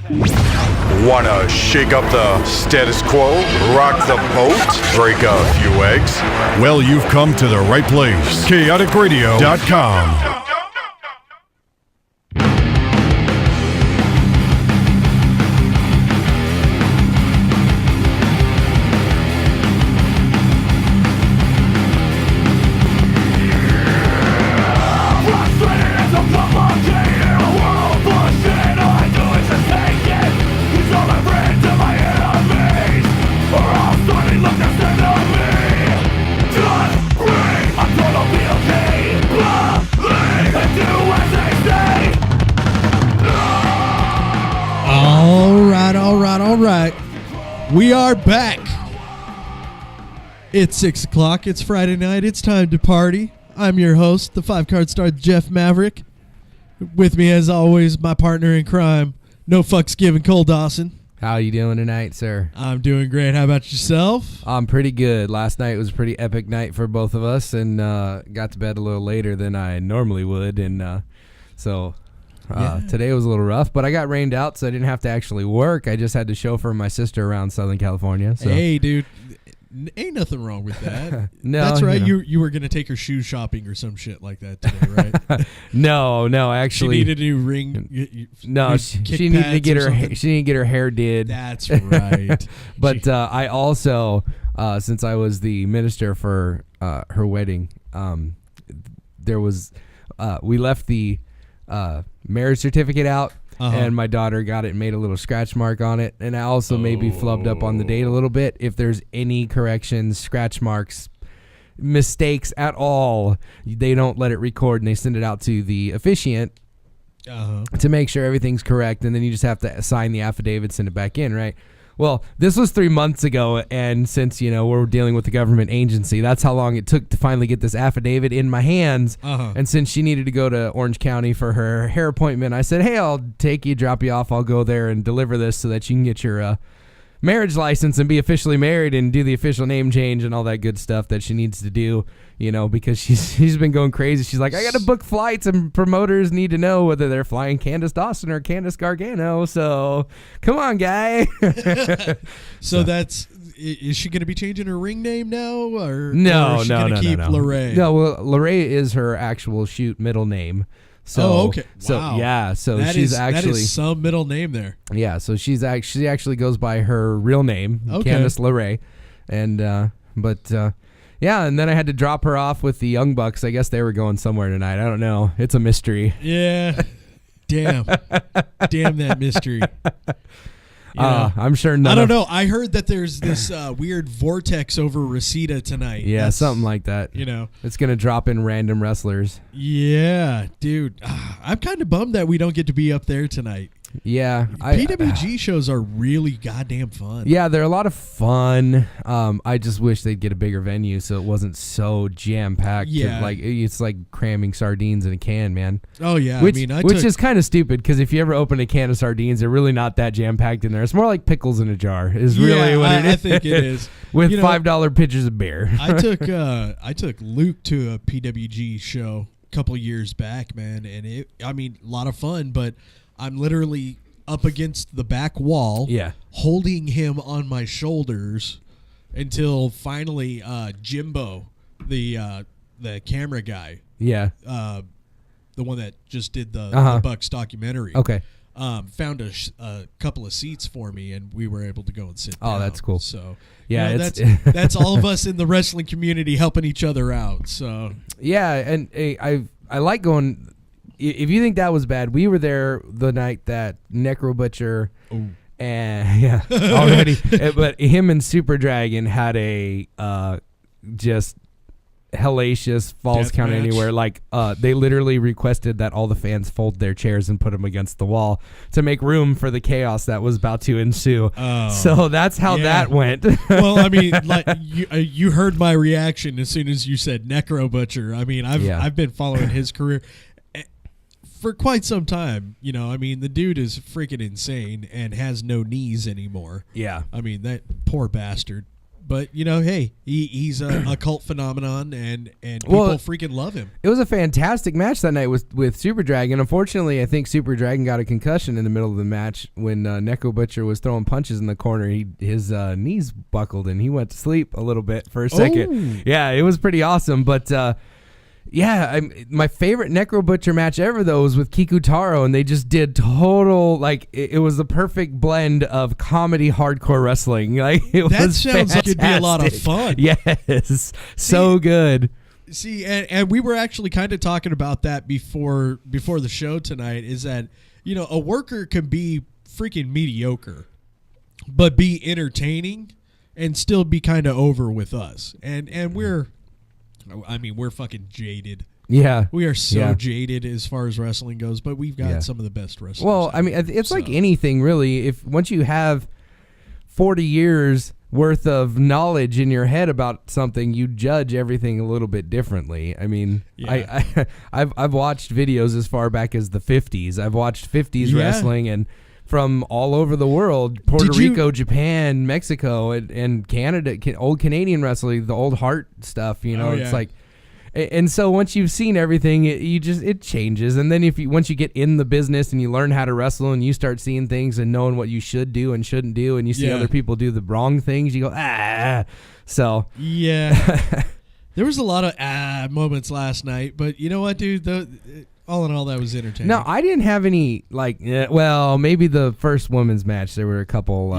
Wanna shake up the status quo, rock the boat, break a few eggs? Well, you've come to the right place. KaoticRadio.com. All right. We are back. It's 6 o'clock. It's Friday night. It's time to party. I'm your host, the 5-card star Jeff Maverick. With me, as always, my partner in crime, no fucks given, Cole Dawson. How you doing tonight, sir? I'm doing great. How about yourself? I'm pretty good. Last night was a pretty epic night for both of us, and got to bed a little later than I normally would, and today was a little rough, but I got rained out, so I didn't have to actually work. I just had to chauffeur my sister around Southern California. So. Hey, dude. Ain't nothing wrong with that. No, that's right. you know. You were gonna take her shoe shopping or some shit like that today, right? No, actually, she needed a new ring. No, she needed to get her hair did. That's right. But I also, since I was the minister for her wedding, there was we left the marriage certificate out. And my daughter got it and made a little scratch mark on it. And I also maybe flubbed up on the date a little bit. If there's any corrections, scratch marks, mistakes at all, they don't let it record and they send it out to the officiant to make sure everything's correct. And then you just have to sign the affidavit, send it back in, right? Well, this was 3 months ago, and since, we're dealing with the government agency, that's how long it took to finally get this affidavit in my hands. And since she needed to go to Orange County for her hair appointment, I said, hey, I'll take you, drop you off. I'll go there and deliver this so that you can get your marriage license and be officially married and do the official name change and all that good stuff that she needs to do, because she's been going crazy. She's like, I got to book flights, and promoters need to know whether they're flying Candace Dawson or Candace Gargano. So come on, guy. So is she going to be changing her ring name now? Or is she going to keep Lorraine? No, well, Lorraine is her actual shoot middle name. So, okay. Wow. So yeah, so that she's that is some middle name there. Yeah, so she actually goes by her real name, Candace LeRae, and yeah, and then I had to drop her off with the Young Bucks. I guess they were going somewhere tonight. I don't know. It's a mystery. Yeah. Damn that mystery. I'm sure I don't know. I heard that there's this weird vortex over Reseda tonight. Yeah, something like that. It's going to drop in random wrestlers. Yeah, dude. I'm kind of bummed that we don't get to be up there tonight. Yeah. PWG shows are really goddamn fun. Yeah, they're a lot of fun. I just wish they'd get a bigger venue so it wasn't so jam-packed. Yeah. It's like cramming sardines in a can, man. Oh, yeah. Which is kind of stupid, because if you ever open a can of sardines, they're really not that jam-packed in there. It's more like pickles in a jar is really what it is. I think it is. With $5 pitchers of beer. I took Luke to a PWG show a couple years back, man, and a lot of fun, but I'm literally up against the back wall, holding him on my shoulders until finally Jimbo, the camera guy, the one that just did the Bucks documentary, found a couple of seats for me, and we were able to go and sit down. Oh, that's cool. So yeah, that's all of us in the wrestling community helping each other out. So yeah, and I like going. If you think that was bad, we were there the night that Necro Butcher and already, but him and Super Dragon had a just hellacious Falls Count Anywhere. Like they literally requested that all the fans fold their chairs and put them against the wall to make room for the chaos that was about to ensue. So that's how that went. Well, I mean, like you heard my reaction as soon as you said Necro Butcher. I mean, I've been following his career for quite some time. I mean, the dude is freaking insane and has no knees anymore. Yeah. I mean, that poor bastard. But hey, he's a cult phenomenon, and people freaking love him. It was a fantastic match that night with Super Dragon. Unfortunately, I think Super Dragon got a concussion in the middle of the match when Neko Butcher was throwing punches in the corner. His knees buckled and he went to sleep a little bit for a second. Oh. Yeah, it was pretty awesome. But my favorite Necro Butcher match ever though was with Kikutaro, and they just did total it was the perfect blend of comedy hardcore wrestling. Like that sounds like it'd be a lot of fun. Yes, so good. See, and we were actually kind of talking about that before the show tonight. Is that a worker can be freaking mediocre, but be entertaining and still be kind of over with us, and we're fucking jaded. Yeah. We are so jaded as far as wrestling goes, but we've got some of the best wrestlers. Well, it's like anything, really. If once you have 40 years worth of knowledge in your head about something, you judge everything a little bit differently. I mean, I've watched videos as far back as the 50s. I've watched 50s wrestling and from all over the world, Puerto Rico, Japan, Mexico, and Canada, old Canadian wrestling, the old Hart stuff, it's like, and so once you've seen everything, it changes. And then once you get in the business and you learn how to wrestle and you start seeing things and knowing what you should do and shouldn't do, and you see other people do the wrong things, you go, so. Yeah. There was a lot of moments last night, but you know what, dude? All in all, that was entertaining. No, I didn't have any, maybe the first women's match. There were a couple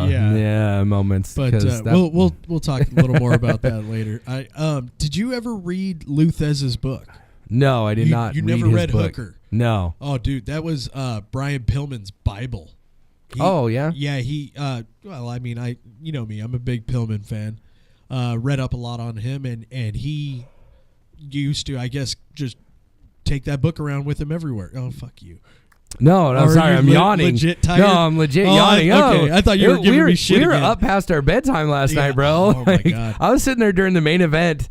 moments. But we'll talk a little more about that later. Did you ever read Lutez's book? No, I did not. You never read book. Hooker? No. Oh, dude, that was Brian Pillman's Bible. Yeah? Yeah, he, you know me, I'm a big Pillman fan. Read up a lot on him, and he used to, I guess, just take that book around with him everywhere. Oh, fuck you. No, sorry, I'm yawning. Legit tired? No, I'm legit yawning. Okay, I thought you were giving me shit. We were up past our bedtime last night, bro. Oh, my God. I was sitting there during the main event.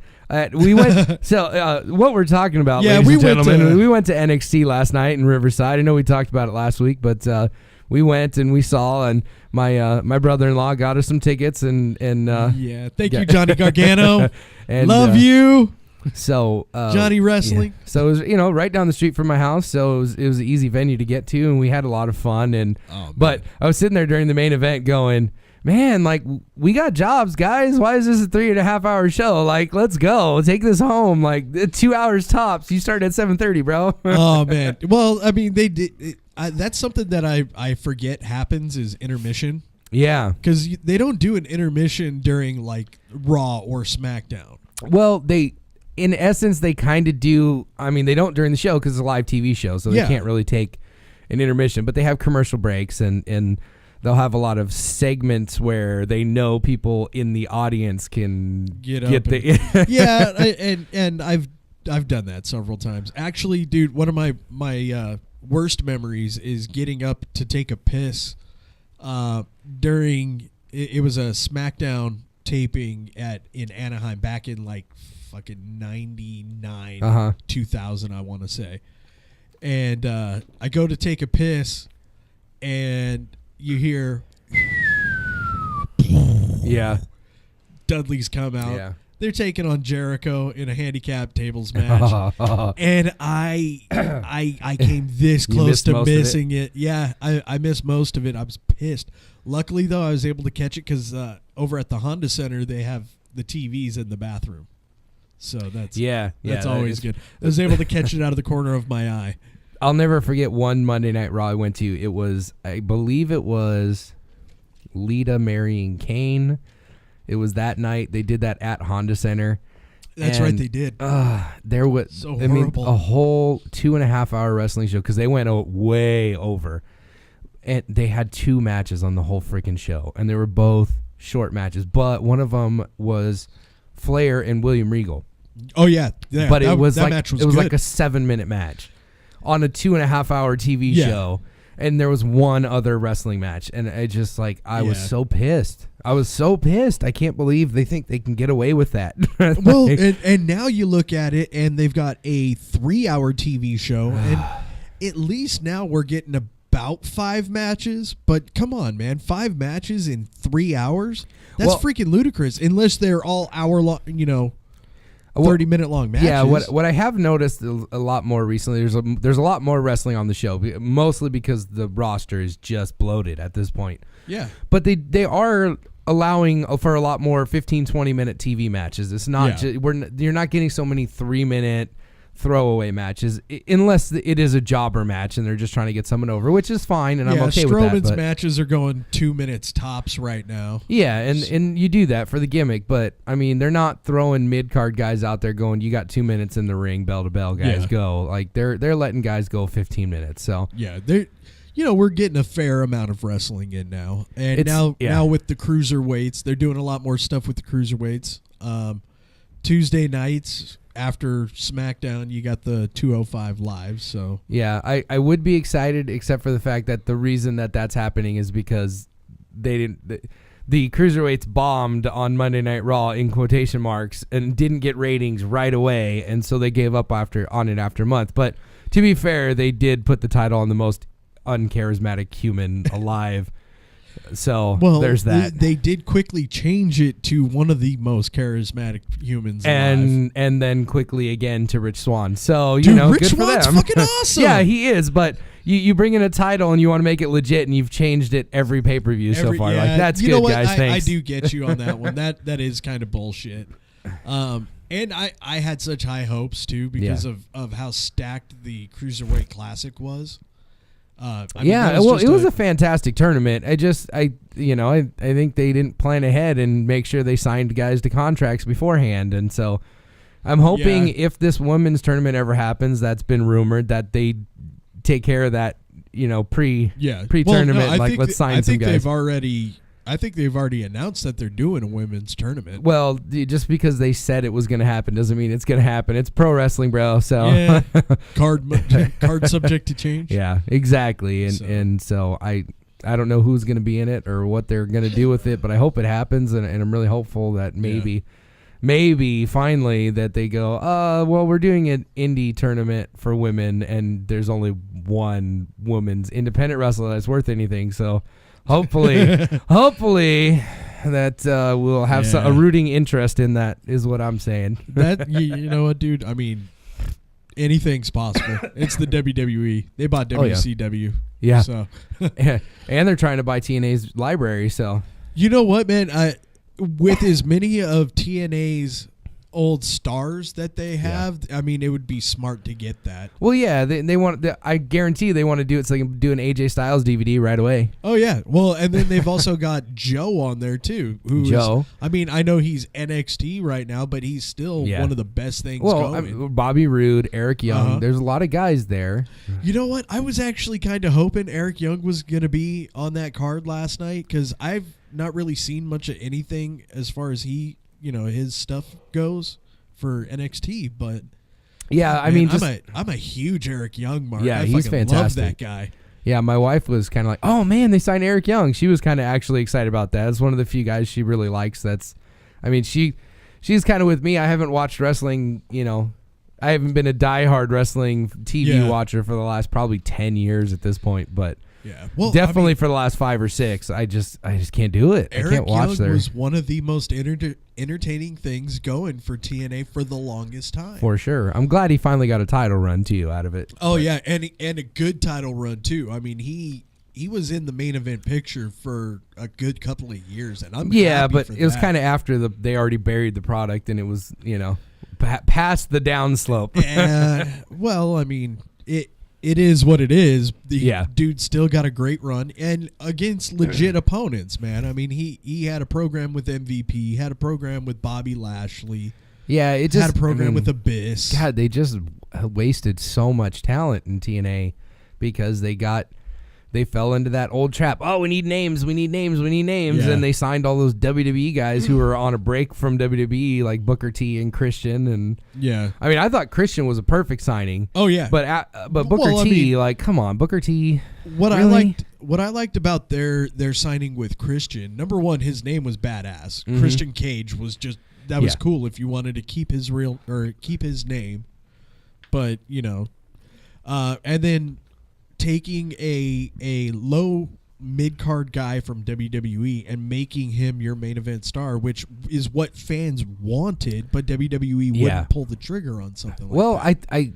We went. So what we're talking about, ladies and gentlemen, we went to NXT last night in Riverside. I know we talked about it last week, but we went and we saw, and my brother-in-law got us some tickets, and thank you, Johnny Gargano. And, love you. So Johnny Wrestling. Yeah. So it was right down the street from my house, so it was an easy venue to get to, and we had a lot of fun. And but I was sitting there during the main event going, man, like, we got jobs, guys. Why is this a 3.5 hour show? Like, let's go. Take this home. Like, 2 hours tops. You start at 7:30, bro. Oh, man. Well, I mean, they did. That's something that I forget happens is intermission. Yeah. Because they don't do an intermission during, like, Raw or SmackDown. Well, in essence, they kind of do. I mean, they don't during the show because it's a live TV show, so they can't really take an intermission. But they have commercial breaks, and they'll have a lot of segments where they know people in the audience can get the. Yeah, and I've done that several times. Actually, dude, one of my worst memories is getting up to take a piss during. It was a SmackDown taping in Anaheim back in like fucking 99, 2000, I want to say. And I go to take a piss, and you hear Dudley's come out. Yeah. They're taking on Jericho in a handicap tables match. And I came this close to missing it. Yeah, I missed most of it. I was pissed. Luckily, though, I was able to catch it because over at the Honda Center, they have the TVs in the bathroom. So that's always good. I was able to catch it out of the corner of my eye. I'll never forget one Monday Night Raw I went to. It was, I believe it was Lita marrying Kane. It was that night. They did that at Honda Center. That's right, they did. There was so horrible. A whole 2.5 hour wrestling show because they went way over. And they had 2 matches on the whole freaking show. And they were both short matches. But one of them was Flair and William Regal. Oh yeah, but it was like match was it was good. like a 7-minute match on a 2.5 hour TV show, and there was one other wrestling match, and I just I was so pissed. I can't believe they think they can get away with that. Well, and now you look at it, and they've got a 3-hour TV show, and at least now we're getting about 5 matches, but come on, man, 5 matches in 3 hours? That's freaking ludicrous. Unless they're all hour long, 30-minute long matches. Yeah, what I have noticed a lot more recently, there's a lot more wrestling on the show, mostly because the roster is just bloated at this point. Yeah. But they are allowing for a lot more 15, 20-minute TV matches. It's not you're not getting so many 3-minute throwaway matches unless it is a jobber match and they're just trying to get someone over, which is fine, and I'm okay with that. Strowman's matches are going 2 minutes tops right now. Yeah, and you do that for the gimmick, but I mean they're not throwing mid-card guys out there going, you got 2 minutes in the ring, bell to bell, guys, go. Like they're letting guys go 15 minutes. So yeah, we're getting a fair amount of wrestling in now, and now with the cruiserweights, they're doing a lot more stuff with the cruiserweights. Tuesday nights after SmackDown, you got the 205 Live. So yeah, I would be excited, except for the fact that the reason that's happening is because the cruiserweights bombed on Monday Night Raw in quotation marks and didn't get ratings right away, and so they gave up after a month. But to be fair, they did put the title on the most uncharismatic human alive. So there's that. They did quickly change it to one of the most charismatic humans alive. And then quickly again to Rich Swann. So, Rich good for Swann's them. fucking awesome. Yeah, he is, but you bring in a title and you want to make it legit, and you've changed it every pay-per-view so far. Yeah, like, that's good, guys. I Thanks. I do get you on that one. That is kind of bullshit. And I had such high hopes, too, because of how stacked the Cruiserweight Classic was. It was a fantastic tournament. I think they didn't plan ahead and make sure they signed guys to contracts beforehand, and so I'm hoping if this women's tournament ever happens, that's been rumored, that they take care of that, pre-tournament. Let's sign some guys. I think they've already announced that they're doing a women's tournament. Well, just because they said it was going to happen doesn't mean it's going to happen. It's pro wrestling, bro. So card subject to change. Yeah, exactly. And so I don't know who's going to be in it or what they're going to do with it, but I hope it happens, and I'm really hopeful that maybe finally that they go, we're doing an indie tournament for women, and there's only one women's independent wrestler that's worth anything. So hopefully that we'll have a rooting interest in that, is what I'm saying. That you know what, dude? I mean, anything's possible. It's the WWE. They bought WCW. Yeah. So, and they're trying to buy TNA's library. So, you know what, man? With as many of TNA's old stars that they have, I mean, it would be smart to get that. Well, yeah, they want. I guarantee they want to do it so they can do an AJ Styles DVD right away. Oh yeah, well, and then they've also got Joe on there too. I know he's NXT right now, but he's still one of the best things going. Bobby Roode, Eric Young. There's a lot of guys there. You know what? I was actually kind of hoping Eric Young was gonna be on that card last night, because I've not really seen much of anything as far as his stuff goes for NXT, but I'm a huge Eric Young mark. Yeah, I he's fantastic. Love that guy. Yeah, my wife was kind of like, "Oh man, they signed Eric Young." She was kind of actually excited about that. It's one of the few guys she really likes. She's kind of with me. I haven't watched wrestling. I haven't been a diehard wrestling TV watcher for the last probably 10 years at this point, but. Yeah, well, definitely for the last 5 or 6. I just can't do it. Eric I can't watch Young was one of the most entertaining things going for TNA for the longest time. For sure. I'm glad he finally got a title run too out of it. Oh yeah, and a good title run too. I mean, he was in the main event picture for a good couple of years, and I'm happy but for it was that. kind of after they already buried the product, and it was past the downslope. Well, I mean It is what it is. The dude still got a great run, and against legit opponents, man. I mean, he had a program with MVP, he had a program with Bobby Lashley. Yeah, it just had a program with Abyss. God, they just wasted so much talent in TNA because they fell into that old trap. Oh, we need names. Yeah. And they signed all those WWE guys who were on a break from WWE, like Booker T and Christian. And I mean, I thought Christian was a perfect signing. Oh yeah, but Booker T, come on, Booker T. What I liked about their signing with Christian, number one, his name was badass. Mm-hmm. Christian Cage was that was cool if you wanted to keep his keep his name, but and then taking a low mid-card guy from WWE and making him your main event star, which is what fans wanted, but WWE wouldn't pull the trigger on something like that.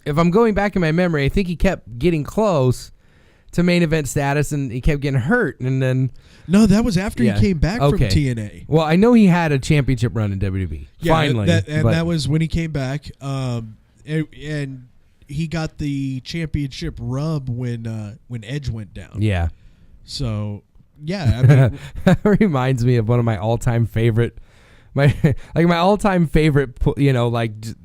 If I'm going back in my memory, I think he kept getting close to main event status, and he kept getting hurt, and then no, that was after he came back from TNA. Well, I know he had a championship run in WWE. Finally, that was when he came back, and he got the championship rub when Edge went down. Yeah. So yeah, I mean, that reminds me of one of my all-time favorite, my all-time favorite,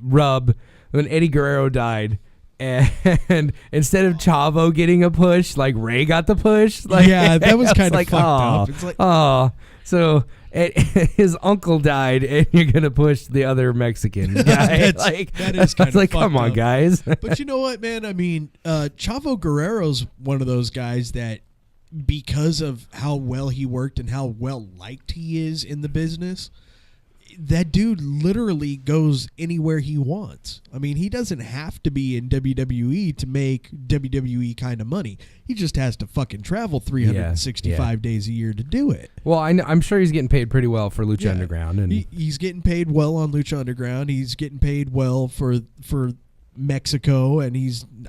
rub when Eddie Guerrero died. And instead of Chavo getting a push, like Ray got the push. Like, yeah, that was kind of fucked up. It's like, so his uncle died, and you're gonna push the other Mexican guy. That is kind of like, fucked come on, up. guys. But you know what, man? I mean, Chavo Guerrero's one of those guys that, because of how well he worked and how well liked he is in the business, that dude literally goes anywhere he wants. I mean, he doesn't have to be in WWE to make WWE kind of money. He just has to fucking travel 365 days a year to do it. Well, I'm sure he's getting paid pretty well for Lucha Underground, and he's getting paid well on Lucha Underground. He's getting paid well for Mexico, and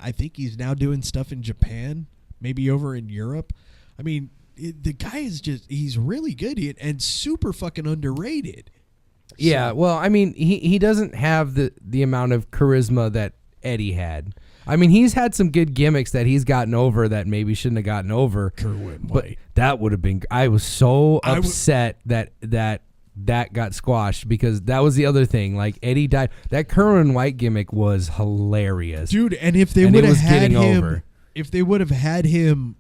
I think he's now doing stuff in Japan, maybe over in Europe. I mean, the guy is he's really good and super fucking underrated. Yeah, well, I mean, he doesn't have the amount of charisma that Eddie had. I mean, he's had some good gimmicks that he's gotten over that maybe shouldn't have gotten over. Kerwin but White. That would have been. I was so upset that got squashed, because that was the other thing. Like, Eddie died. That Kerwin White gimmick was hilarious, dude. And if they would have had him, if they would have had him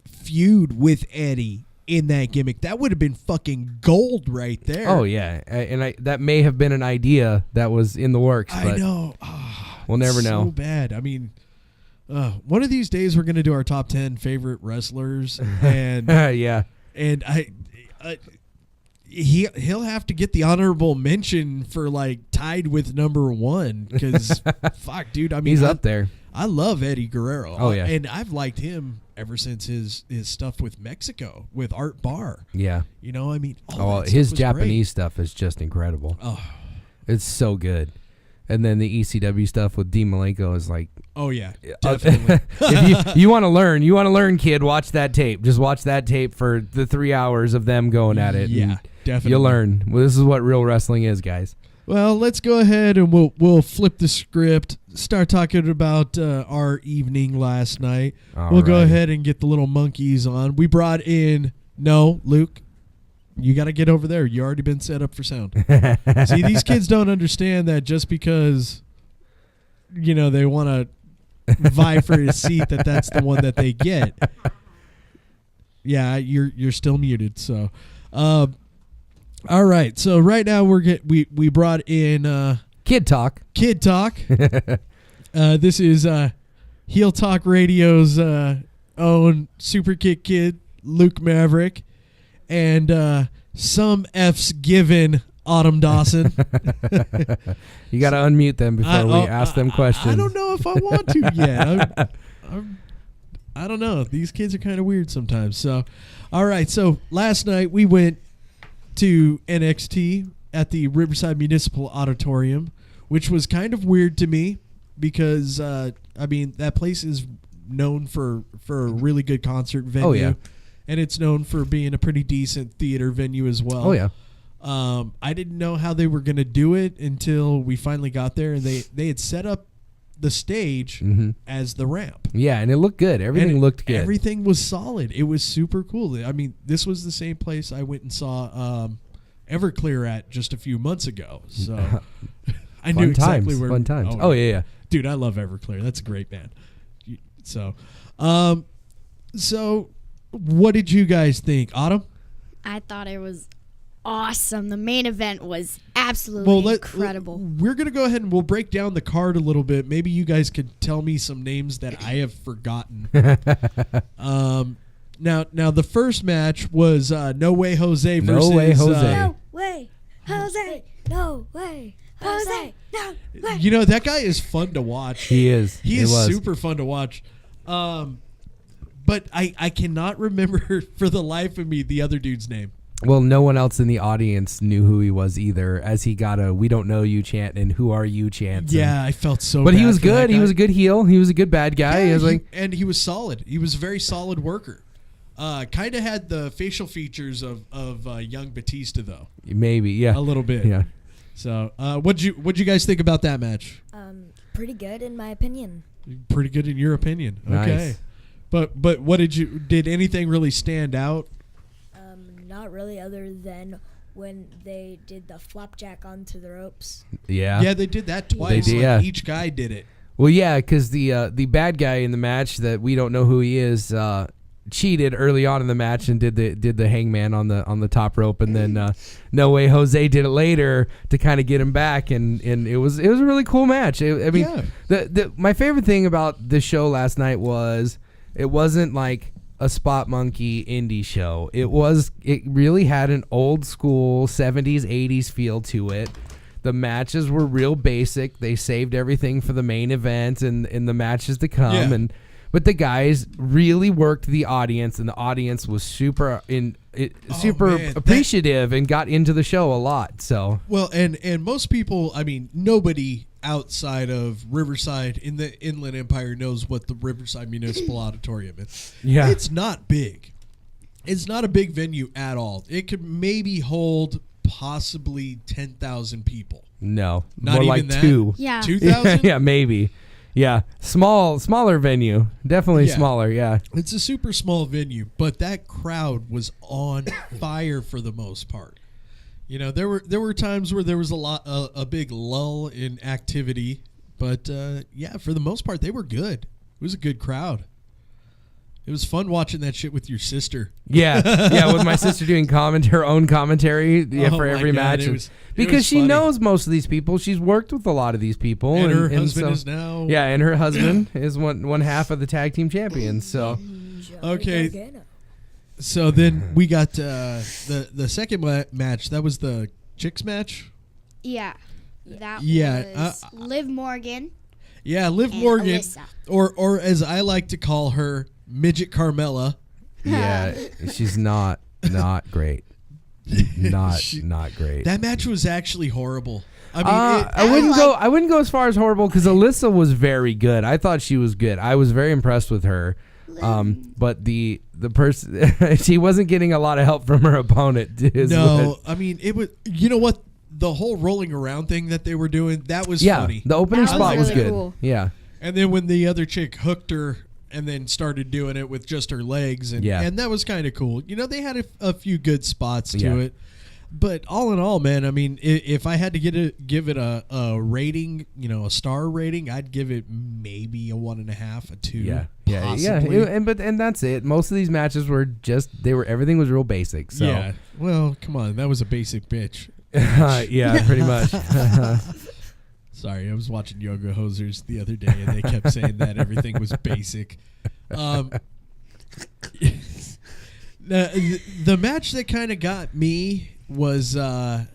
feud with Eddie in that gimmick, that would have been fucking gold right there. Oh yeah, and that may have been an idea that was in the works. But I know. We'll never know. So bad. I mean, one of these days we're gonna do our top 10 favorite wrestlers, and yeah, and he'll have to get the honorable mention for like tied with number 1, because fuck, dude. I mean, he's up there. I love Eddie Guerrero. Oh yeah, and I've liked him ever since his stuff with Mexico with Art Barr. Yeah, you know, I mean, his Japanese stuff is just incredible. Oh, it's so good. And then the ECW stuff with Dean Malenko is like, oh yeah, definitely. If you want to learn, kid, watch that tape. Just watch that tape for the 3 hours of them going at it. Yeah, definitely. You'll learn. Well, this is what real wrestling is, guys. Well, let's go ahead and we'll flip the script. Start talking about our evening last night. We'll go ahead and get the little monkeys on. We brought in Luke. You got to get over there. You already been set up for sound. See, these kids don't understand that just because, they want to vie for a seat, that's the one that they get. Yeah, you're still muted. So, all right. So right now we brought in Kid Talk. Kid Talk. This is Heel Talk Radio's own Super Kick Kid, Luke Maverick. And some F's given Autumn Dawson. You got to unmute them before we ask them questions. I don't know if I want to yet. I don't know. These kids are kind of weird sometimes. So, all right. So last night we went to NXT at the Riverside Municipal Auditorium, which was kind of weird to me because, that place is known for a really good concert venue. Oh, yeah. And it's known for being a pretty decent theater venue as well. Oh, yeah. I didn't know how they were going to do it until we finally got there, and they had set up the stage as the ramp. Yeah, and it looked good. Everything looked good. Everything was solid. It was super cool. I mean, this was the same place I went and saw Everclear at just a few months ago. So I knew exactly where. Fun times. Oh, yeah. Dude, I love Everclear. That's a great band. So, what did you guys think, Autumn? I thought it was awesome. The main event was absolutely incredible. We're going to go ahead and we'll break down the card a little bit. Maybe you guys could tell me some names that I have forgotten. Now the first match was No Way Jose versus... No Way Jose. No Way Jose. No Way Jose, no. You know, that guy is fun to watch. He is. He is super fun to watch. But I cannot remember for the life of me the other dude's name. Well, no one else in the audience knew who he was either, as he got a "We don't know you" chant and "Who are you" chant. Yeah, I felt so. But bad he was for good. that He was guy. a good heel. He was a good bad guy. Yeah, He was like, and he was solid. He was a very solid worker. Kind of had the facial features of young Batista though. maybe, yeah, A little bit. yeah. So, what'd you guys think about that match? Pretty good in my opinion. Pretty good in your opinion. Nice. Okay. But what did anything really stand out? Not really, other than when they did the flapjack onto the ropes. Yeah. Yeah, they did that twice. did, like yeah. Each guy did it. Well, yeah, because the bad guy in the match that we don't know who he is cheated early on in the match and did the hangman on the top rope, and then No Way Jose did it later to kind of get him back, and it was a really cool match. My favorite thing about the show last night was it wasn't like a spot monkey indie show. It really had an old school 70s 80s feel to it. The matches were real basic. They saved everything for the main event and the matches to come. Yeah. But the guys really worked the audience, and the audience was super man, appreciative and got into the show a lot. So Well, and most people, I mean, nobody outside of Riverside in the Inland Empire knows what the Riverside Municipal Auditorium is. Yeah. It's not big. It's not a big venue at all. It could maybe hold possibly 10,000 people. no, Not more even like that? two. Yeah. 2,000? Yeah, maybe. Yeah, smaller venue, definitely Yeah. smaller. Yeah, It's a super small venue, but that crowd was on fire for the most part. You know, there were times where there was a big lull in activity, but yeah, for the most part, they were good. It was a good crowd. It was fun watching that shit with your sister. yeah, with my sister doing her own commentary, Oh for my every God, match, it was because she funny. knows most of these people. She's worked with a lot of these people, And her husband so- is now. Yeah, and her husband is one half of the tag team champions. So Okay. Gargano. So then we got the second match. That was the chicks match. Yeah. That Yeah, was Liv Morgan. Yeah, Liv And Morgan, Alyssa. or as I like to call her, Midget Carmella. yeah, she's not great. Not great. That match was actually horrible. I mean, I wouldn't go as far as horrible, because Alyssa was very good. I thought she was good. I was very impressed with her. But the person she wasn't getting a lot of help from her opponent. I mean, it was. You know what? The whole rolling around thing that they were doing, that was funny. The opening That was spot was really good. cool. Yeah. And then when the other chick hooked her and then started doing it with just her legs, and that was kind of cool. You know, they had a few good spots to it. But all in all, man, I mean, if I had to give it a rating, you know, a star rating, I'd give it maybe a 1.5, a 2. Possibly. And that's it. Most of these matches were everything was real basic. So Yeah. Well, come on, that was a basic bitch. yeah, pretty much. Sorry, I was watching Yoga Hosers the other day, and they kept saying that everything was basic. The match that kind of got me was the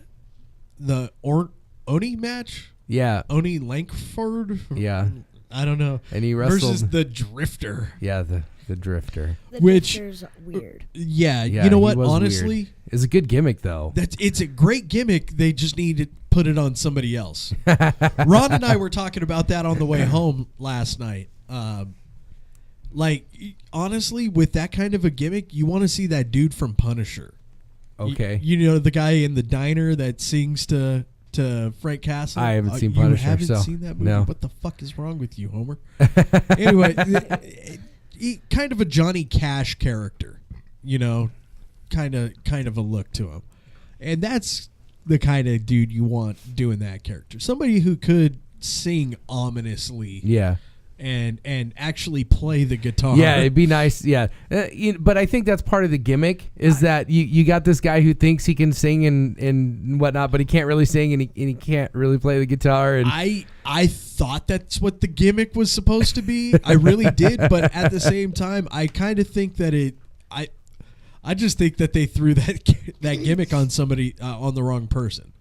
Oni match. Yeah. Oni Langford. Yeah. I don't know. And he wrestled versus the Drifter. Yeah, the Drifter. The Which- Drifter's weird. Yeah, Yeah, you know he what? was Honestly, weird. It's a good gimmick though. it's a great gimmick. They just need to put it on somebody else. Ron and I were talking about that on the way home last night. Like, honestly, with that kind of a gimmick, you want to see that dude from Punisher. Okay. You know, the guy in the diner that sings to Frank Castle? I haven't seen You Punisher, haven't so, seen that movie? no. What the fuck is wrong with you, Homer? Anyway, kind of a Johnny Cash character, you know, kind of a look to him. And that's the kind of dude you want doing that character. Somebody who could sing ominously. Yeah. And actually play the guitar. Yeah, it'd be nice. Yeah, but I think that's part of the gimmick is that you got this guy who thinks he can sing and whatnot, but he can't really sing and he can't really play the guitar. And I thought that's what the gimmick was supposed to be. I really did, but at the same time, I kind of think that I just think that they threw that gimmick on somebody on the wrong person.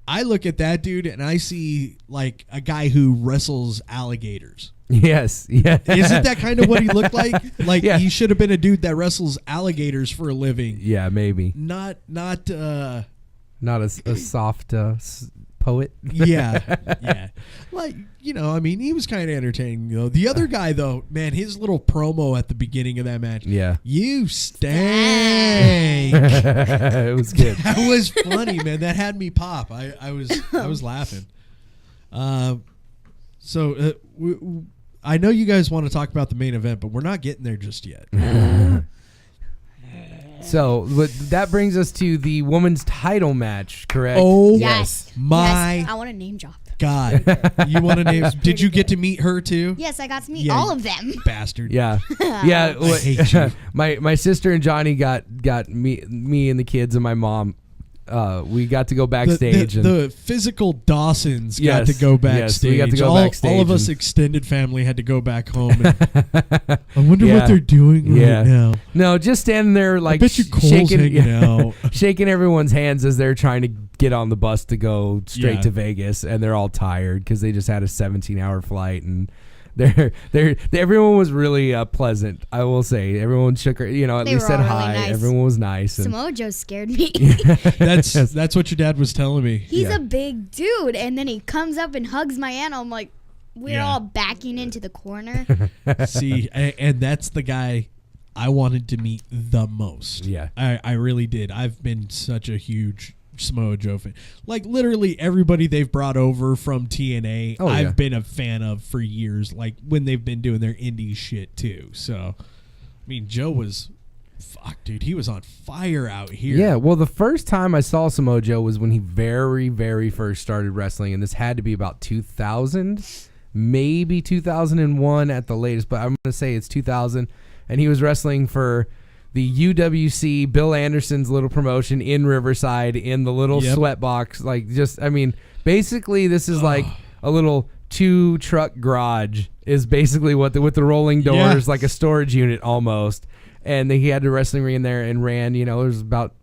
I look at that dude and I see like a guy who wrestles alligators. Yes, yeah. Isn't that kind of what he looked like? Like Yeah. he should have been a dude that wrestles alligators for a living. Yeah, maybe. Not a soft poet. Yeah. Like, I mean, he was kind of entertaining, though. The other guy, though, man, his little promo at the beginning of that match. Yeah. You stank. It was good. That was funny, man. That had me pop. I was laughing. So I know you guys want to talk about the main event, but we're not getting there just yet. So that brings us to the women's title match, correct? Oh, Yes. my Yes. I want a name drop. God. You want to name? Did you get to meet her too? Yes, I got to meet Yeah, all of them. Bastard. Yeah, yeah. I hate you. My sister and Johnny got me and the kids and my mom. We got to go backstage. The physical Dawsons got Yes, to go backstage. yes, we got to go backstage All of us and- extended family had to go back home. And I wonder what Yeah. they're doing right now. No, just standing there like I bet you Cole's hanging out. shaking everyone's hands as they're trying to get on the bus to go straight Yeah. to Vegas, and they're all tired because they just had a 17-hour flight, and everyone was really pleasant. I will say, everyone shook her, at They least were said all really hi. nice. Everyone was nice. And Samoa Joe scared me. That's what your dad was telling me. He's Yeah. a big dude, and then he comes up and hugs my aunt. I'm like, we're Yeah. all backing into the corner. See, and that's the guy I wanted to meet the most. Yeah. I really did. I've been such a huge Samoa Joe fan. Like literally everybody they've brought over from TNA, Oh, I've yeah. been a fan of for years. Like when they've been doing their indie shit too. So, I mean, Joe was, fuck, dude, he was on fire out here. Yeah, well, the first time I saw Samoa Joe was when he very, very first started wrestling, and this had to be about 2000, maybe 2001 at the latest, but I'm going to say it's 2000, and he was wrestling for the UWC, Bill Anderson's little promotion in Riverside in the little Yep. sweat box. Like, just, I mean, basically this is like a little 2-truck garage is basically what with the rolling doors, Yeah. like a storage unit almost. And he had a wrestling ring in there and ran, there was about,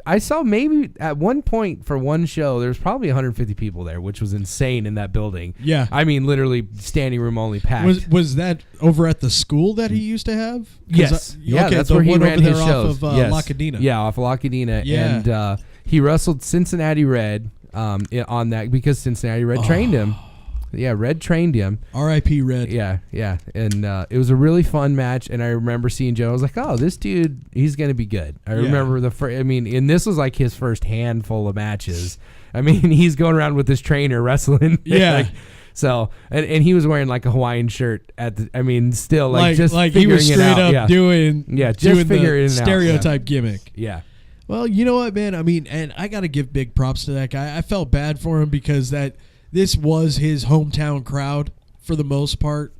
I saw maybe at one point for one show, there was probably 150 people there, which was insane in that building. Yeah. I mean, literally standing room only packed. Was that over at the school that he used to have? 'Cause Yes. okay, That's the where he one ran over his there shows. off of Yes. La Cadena. Yeah, off of La Cadena. Yeah. And he wrestled Cincinnati Red on that because Cincinnati Red trained him. Yeah, Red trained him. R.I.P. Red. Yeah. And it was a really fun match, and I remember seeing Joe. I was like, oh, this dude, he's going to be good. I remember and this was like his first handful of matches. I mean, he's going around with his trainer wrestling. Yeah. So, and he was wearing like a Hawaiian shirt still Like just he was figuring it straight out. up Yeah. doing Yeah, just doing figuring the it out. stereotype gimmick. Yeah. Well, you know what, man? I mean, and I got to give big props to that guy. I felt bad for him because this was his hometown crowd for the most part,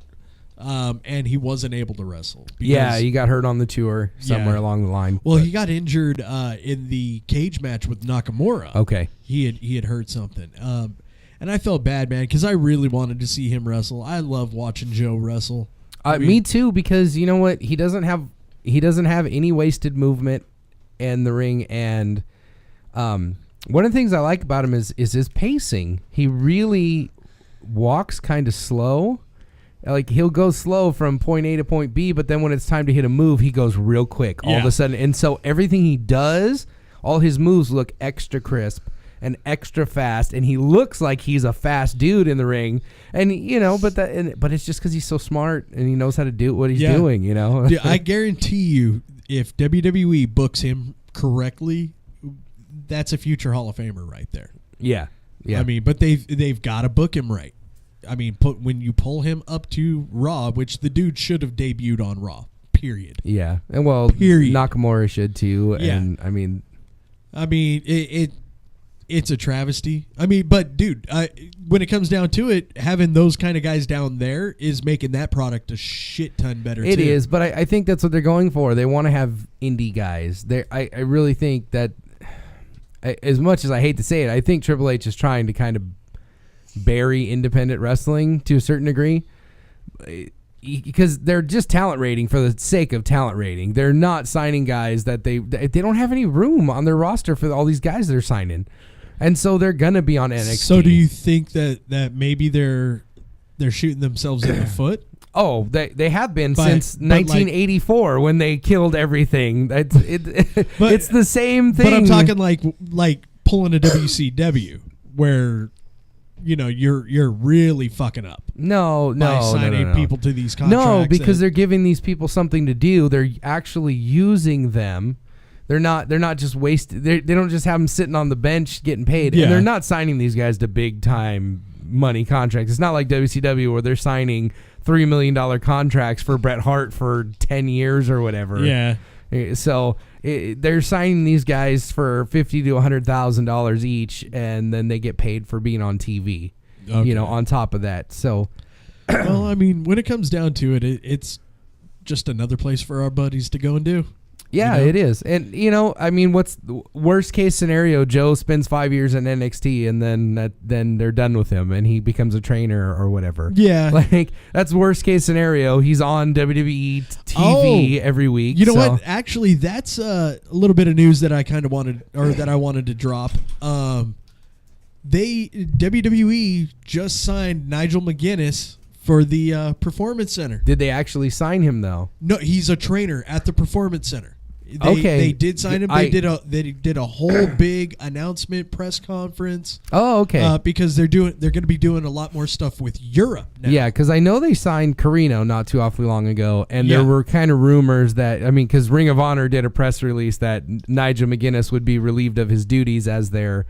and he wasn't able to wrestle. Yeah, he got hurt on the tour somewhere Yeah. along the line. Well, he got injured in the cage match with Nakamura. Okay. He had hurt something. And I felt bad, man, because I really wanted to see him wrestle. I love watching Joe wrestle. Me too, because you know what? He doesn't have any wasted movement in the ring, and one of the things I like about him is his pacing. He really walks kind of slow. Like he'll go slow from point A to point B, but then when it's time to hit a move, he goes real quick all of Yeah. a sudden. And so everything he does, all his moves look extra crisp and extra fast, and he looks like he's a fast dude in the ring. And but it's just because he's so smart and he knows how to do what he's Yeah. doing. Dude, I guarantee you, if WWE books him correctly, that's a future Hall of Famer right there. Yeah. I mean, but they've got to book him right. I mean, when you pull him up to Raw, which the dude should have debuted on Raw. Period. Yeah, and well, Period. Nakamura should too. Yeah. And I mean, it's a travesty. I mean, but dude, when it comes down to it, having those kind of guys down there is making that product a shit ton better. it too. is. But I think that's what they're going for. They want to have indie guys. I really think that, as much as I hate to say it, I think Triple H is trying to kind of bury independent wrestling to a certain degree, because they're just talent rating for the sake of talent rating. They're not signing guys that they don't have any room on their roster for all these guys they're signing. And so they're going to be on NXT. So do you think that maybe they're shooting themselves in the foot? Oh, they have been since 1984 when they killed everything. It's the same thing. But I'm talking like pulling a WCW where you're really fucking up. No, signing people to these contracts. No, because they're giving these people something to do. They're actually using them. They're not just wasted. They don't just have them sitting on the bench getting paid. Yeah. And they're not signing these guys to big time money contracts. It's not like WCW where they're signing $3 million contracts for Bret Hart for 10 years or whatever. Yeah. So they're signing these guys for $50,000 to $100,000 each, and then they get paid for being on TV. Okay. On top of that. So, well, I mean, when it comes down to it, it's just another place for our buddies to go and do. Yeah, it is. And, I mean, what's the worst case scenario? Joe spends 5 years in NXT and then they're done with him and he becomes a trainer or whatever. Yeah. Like, that's worst case scenario. He's on WWE TV every week. You know what? Actually, that's a little bit of news that I kind of wanted to drop. WWE just signed Nigel McGuinness for the Performance Center. Did they actually sign him, though? No, he's a trainer at the Performance Center. They did sign him. They did a whole big announcement press conference. Oh, okay. Because they're going to be doing a lot more stuff with Europe now. Yeah, because I know they signed Carino not too awfully long ago, and there were kind of rumors that because Ring of Honor did a press release that Nigel McGuinness would be relieved of his duties as their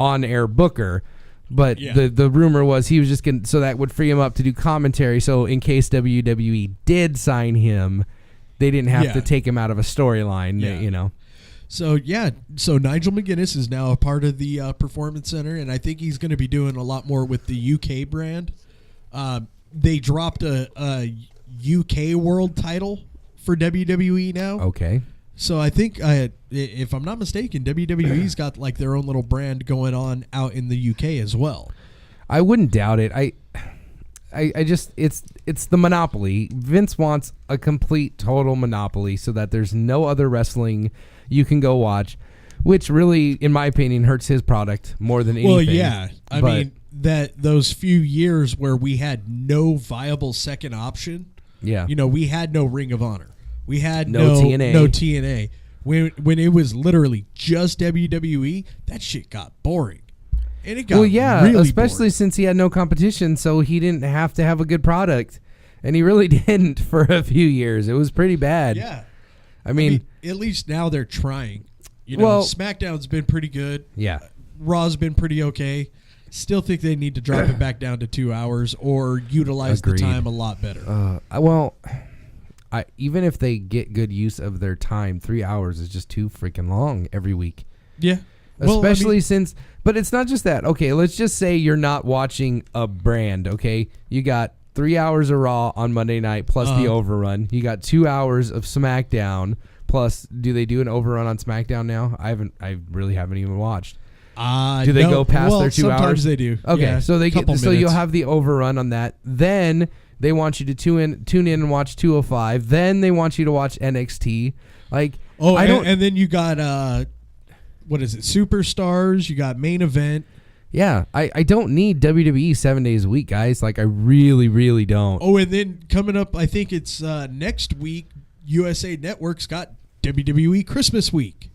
on-air booker. But the rumor was he was just going so that would free him up to do commentary. So in case WWE did sign him, they didn't have to take him out of a storyline, So, so Nigel McGuinness is now a part of the Performance Center, and I think he's going to be doing a lot more with the UK brand. They dropped a UK world title for WWE now. Okay. So I think, if I'm not mistaken, WWE's got like their own little brand going on out in the UK as well. I wouldn't doubt it. I just it's the monopoly. Vince wants a complete total monopoly so that there's no other wrestling you can go watch, which really, in my opinion, hurts his product more than anything. Well, yeah. I mean, those few years where we had no viable second option. Yeah. We had no Ring of Honor. We had no TNA. No TNA. When it was literally just WWE, that shit got boring. And it got really especially boring. Since he had no competition, so he didn't have to have a good product. And he really didn't for a few years. It was pretty bad. Yeah. I mean at least now they're trying. SmackDown's been pretty good. Yeah. Raw's been pretty okay. Still think they need to drop it back down to 2 hours or utilize the time a lot better. Even if they get good use of their time, 3 hours is just too freaking long every week. Yeah. Especially since, but it's not just that. Okay, let's just say you're not watching a brand, okay? You got 3 hours of Raw on Monday night plus the overrun. You got 2 hours of SmackDown plus, do they do an overrun on SmackDown now? I really haven't even watched. Do they go past their 2 hours? Sometimes they do. Okay, yeah, so you'll have the overrun on that. Then they want you to tune in and watch 205. Then they want you to watch NXT. And then you got what is it? Superstars. You got Main Event. Yeah, I don't need WWE 7 days a week, guys. I really, really don't. Oh, and then coming up, I think it's next week, USA Network's got WWE Christmas Week.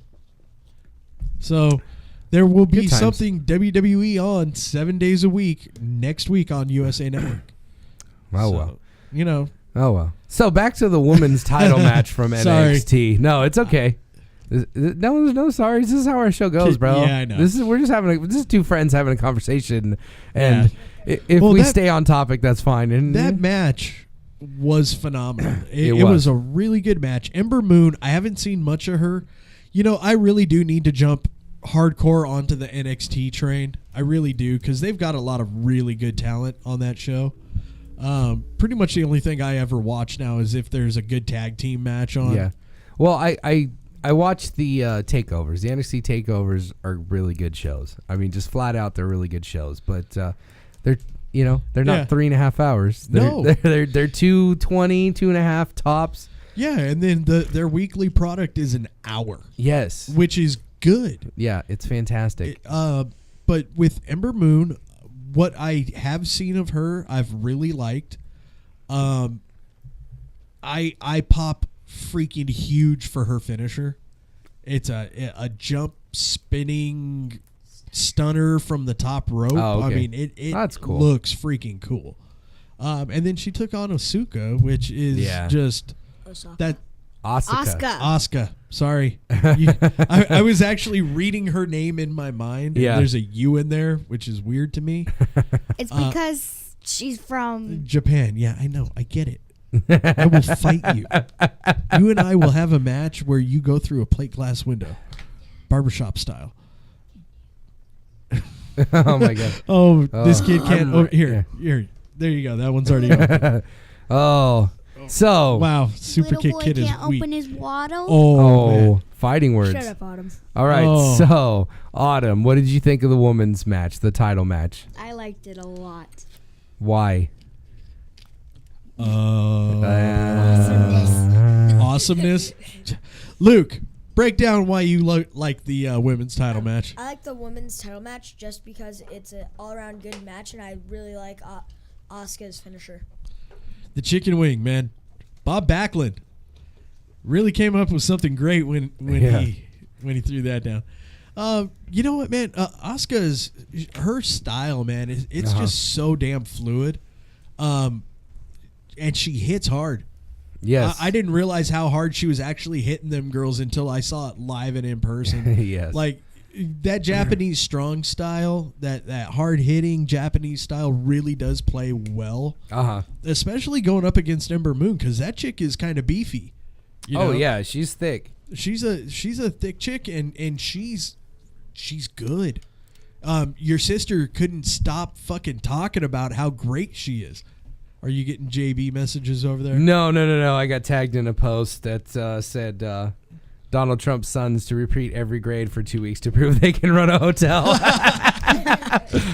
So there will be something WWE on 7 days a week next week on USA Network. Oh, well. Oh, well. So back to the women's title match from NXT. No, it's okay. No, sorry. This is how our show goes, bro. Yeah, I know. This is two friends having a conversation, and if we stay on topic, that's fine. And that match was phenomenal. It was a really good match. Ember Moon, I haven't seen much of her. I really do need to jump hardcore onto the NXT train. I really do, because they've got a lot of really good talent on that show. Pretty much the only thing I ever watch now is if there's a good tag team match on. Yeah. Well, I watch the takeovers. The NXT takeovers are really good shows. I mean, just flat out, they're really good shows. But they're not 3.5 hours. They're 2:20, 2.5 tops. Yeah, and then their weekly product is an hour. Yes, which is good. Yeah, it's fantastic. but with Ember Moon, what I have seen of her, I've really liked. I pop freaking huge for her finisher. It's a jump spinning stunner from the top rope. Oh, okay. I mean, it That's cool. looks freaking cool. And then she took on Asuka, which is just Osaka. that. Asuka. Sorry. I was actually reading her name in my mind. Yeah. And there's a U in there, which is weird to me. It's because she's from. Japan. Yeah, I know. I get it. I will fight you. You and I will have a match where you go through a plate glass window, barbershop style. Oh my god. This kid can't. Here. There you go. That one's already open. So Wow, super Little kick boy kid is can't weak. open his waddle. Man. fighting words. Shut up, Autumn. All right, Oh. so Autumn, what did you think of the women's match, the title match? I liked it a lot. Why? Awesomeness. Luke, break down why you like the women's title match. I like the women's title match just because it's an all-around good match, and I really like Asuka's finisher. The chicken wing, man. Bob Backlund really came up with something great when he threw that down. You know what, man? Asuka's her style, man. It's just so damn fluid, and she hits hard. Yes, I didn't realize how hard she was actually hitting them girls until I saw it live and in person. Yes. Like that Japanese strong style, that hard hitting Japanese style really does play well. Especially going up against Ember Moon, because that chick is kind of beefy. You know? yeah, she's thick. She's a thick chick, and she's good. Your sister couldn't stop fucking talking about how great she is. Are you getting JB messages over there? No. I got tagged in a post that said Donald Trump's sons to repeat every grade for 2 weeks to prove they can run a hotel.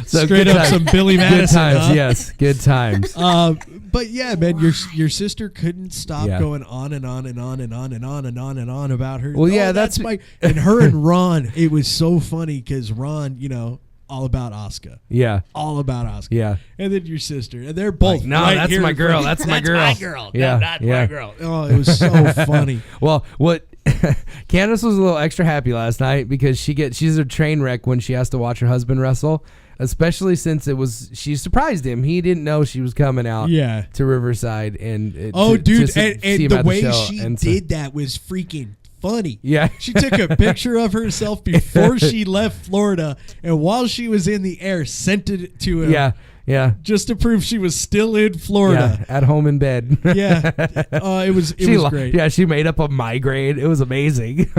So Straight up some Billy Madison. Good times, huh? yes. Good times. But yeah, man, your sister couldn't stop going on and on and on and on and on and on and on about her. Well, yeah, that's my and her and Ron. It was so funny because Ron, all about Asuka. Yeah. All about Asuka. Yeah. And then your sister, and they're both. Like, no, right that's here my in girl. front- That's my girl. my girl. Yeah, No, that's yeah. my girl. Oh, it was so funny. Well, what Candace was a little extra happy last night because she's a train wreck when she has to watch her husband wrestle, especially since she surprised him. He didn't know she was coming out to Riverside and dude, see and him the at way show. she And so- did that was freaking funny. Yeah. She took a picture of herself before she left Florida, and while she was in the air, sent it to him. Yeah. Just to prove she was still in Florida. Yeah, at home in bed. Yeah. It was great. Yeah, she made up a migraine. It was amazing.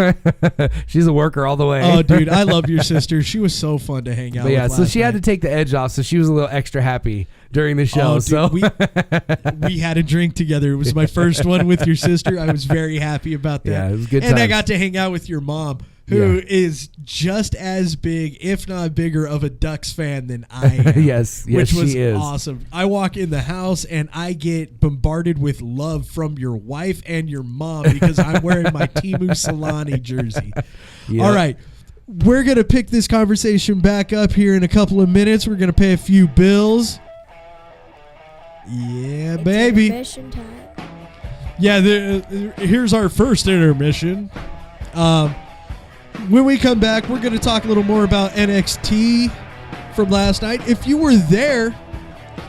She's a worker all the way. Oh, dude, I love your sister. She was so fun to hang out But yeah, with. so she had to last take the edge off, so she was a little extra happy during the show. night. Oh, dude, we had a drink together. It was my first one with your sister. I was very happy about that. Yeah, it was good And I times. got to hang out with your mom, who is just as big, if not bigger, of a Ducks fan than I am. Yes, which was she is. awesome. I walk in the house and I get bombarded with love from your wife and your mom because I'm wearing my Timu Solani jersey. Yep. All right. We're going to pick this conversation back up here in a couple of minutes. We're going to pay a few bills. Yeah, baby. Intermission time. Yeah, here's our first intermission. When we come back, we're going to talk a little more about NXT from last night. If you were there,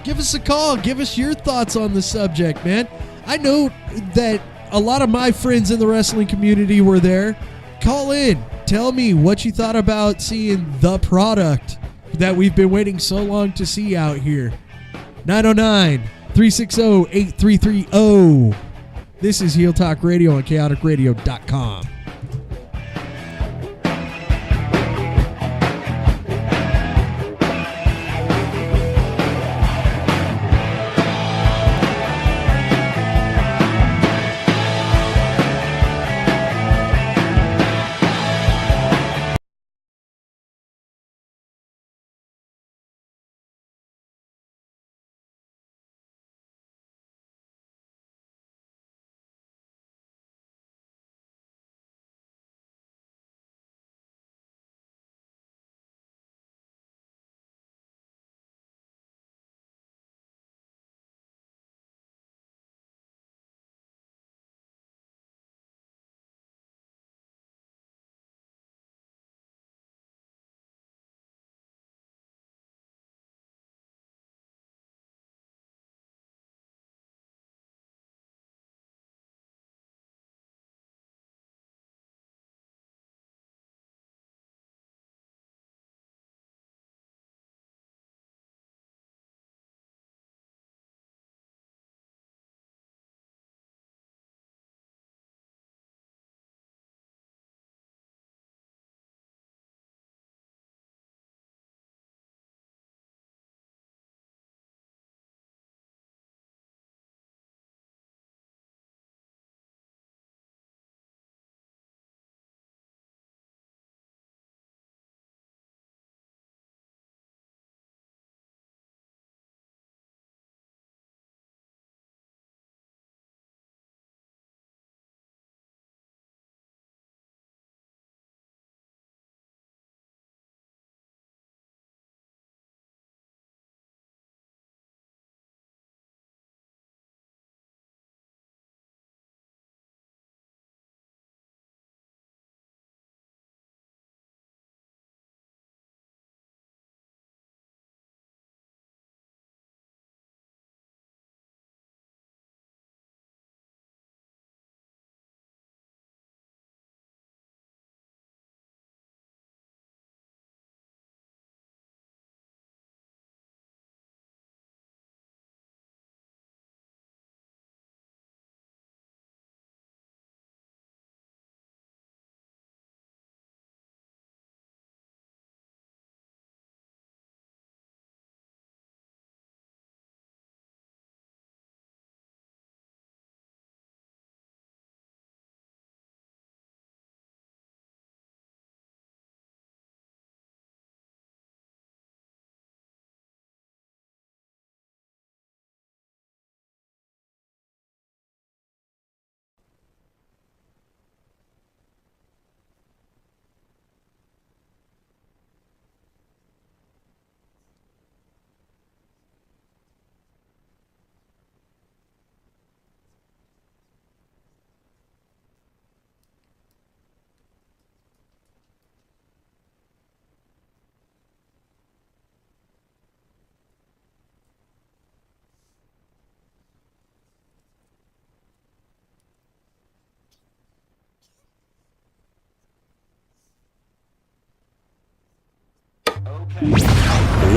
give us a call. Give us your thoughts on the subject, man. I know that a lot of my friends in the wrestling community were there. Call in. Tell me what you thought about seeing the product that we've been waiting so long to see out here. 909-360-8330. This is Heel Talk Radio on KaoticRadio.com.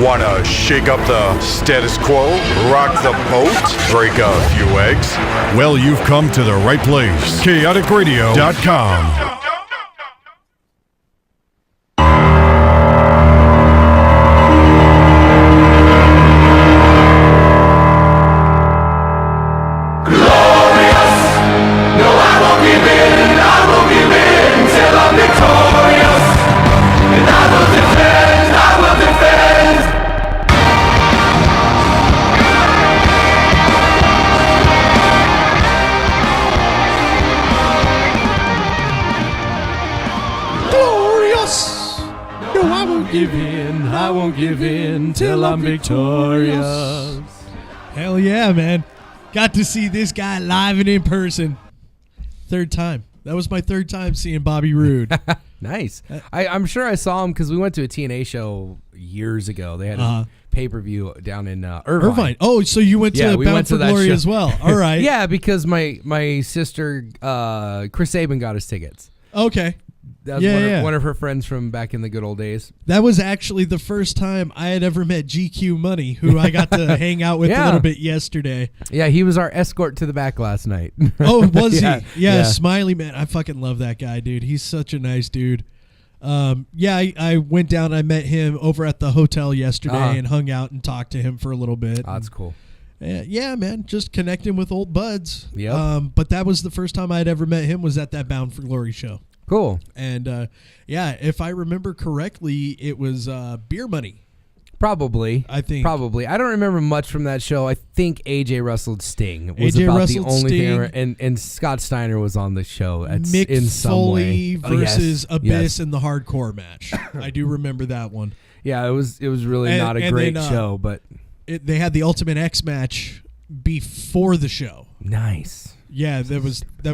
Wanna shake up the status quo, rock the boat, break a few eggs? Well, you've come to the right place. KaoticRadio.com. I won't give in till I'm victorious. Hell yeah, man. Got to see this guy live and in person. Third time. That was my third time seeing Bobby Roode. Nice. I'm sure I saw him because we went to a TNA show years ago. They had a pay-per-view down in Irvine. Oh, so you went to Bound for Glory as well. All right. Yeah, because my sister, Chris Sabin, got us tickets. Okay. That was one of her friends from back in the good old days. That was actually the first time I had ever met GQ Money, who I got to hang out with a little bit yesterday. Yeah, he was our escort to the back last night. Oh, was he? Yeah, Smiley, man. I fucking love that guy, dude. He's such a nice dude. I went down. I met him over at the hotel yesterday and hung out and talked to him for a little bit. Oh, that's cool. Yeah, man, just connecting with old buds. Yeah. But that was the first time I had ever met him was at that Bound for Glory show. Cool. And if I remember correctly, it was Beer Money. Probably. I think. Probably. I don't remember much from that show. I think AJ wrestled Sting. Was AJ about wrestled the only Sting. thing. And Scott Steiner was on the show Mick in some Foley way. versus Abyss Yes. in the hardcore match. I do remember that one. Yeah, it was really not a great show, but they had the Ultimate X match before the show. Nice. Yeah, that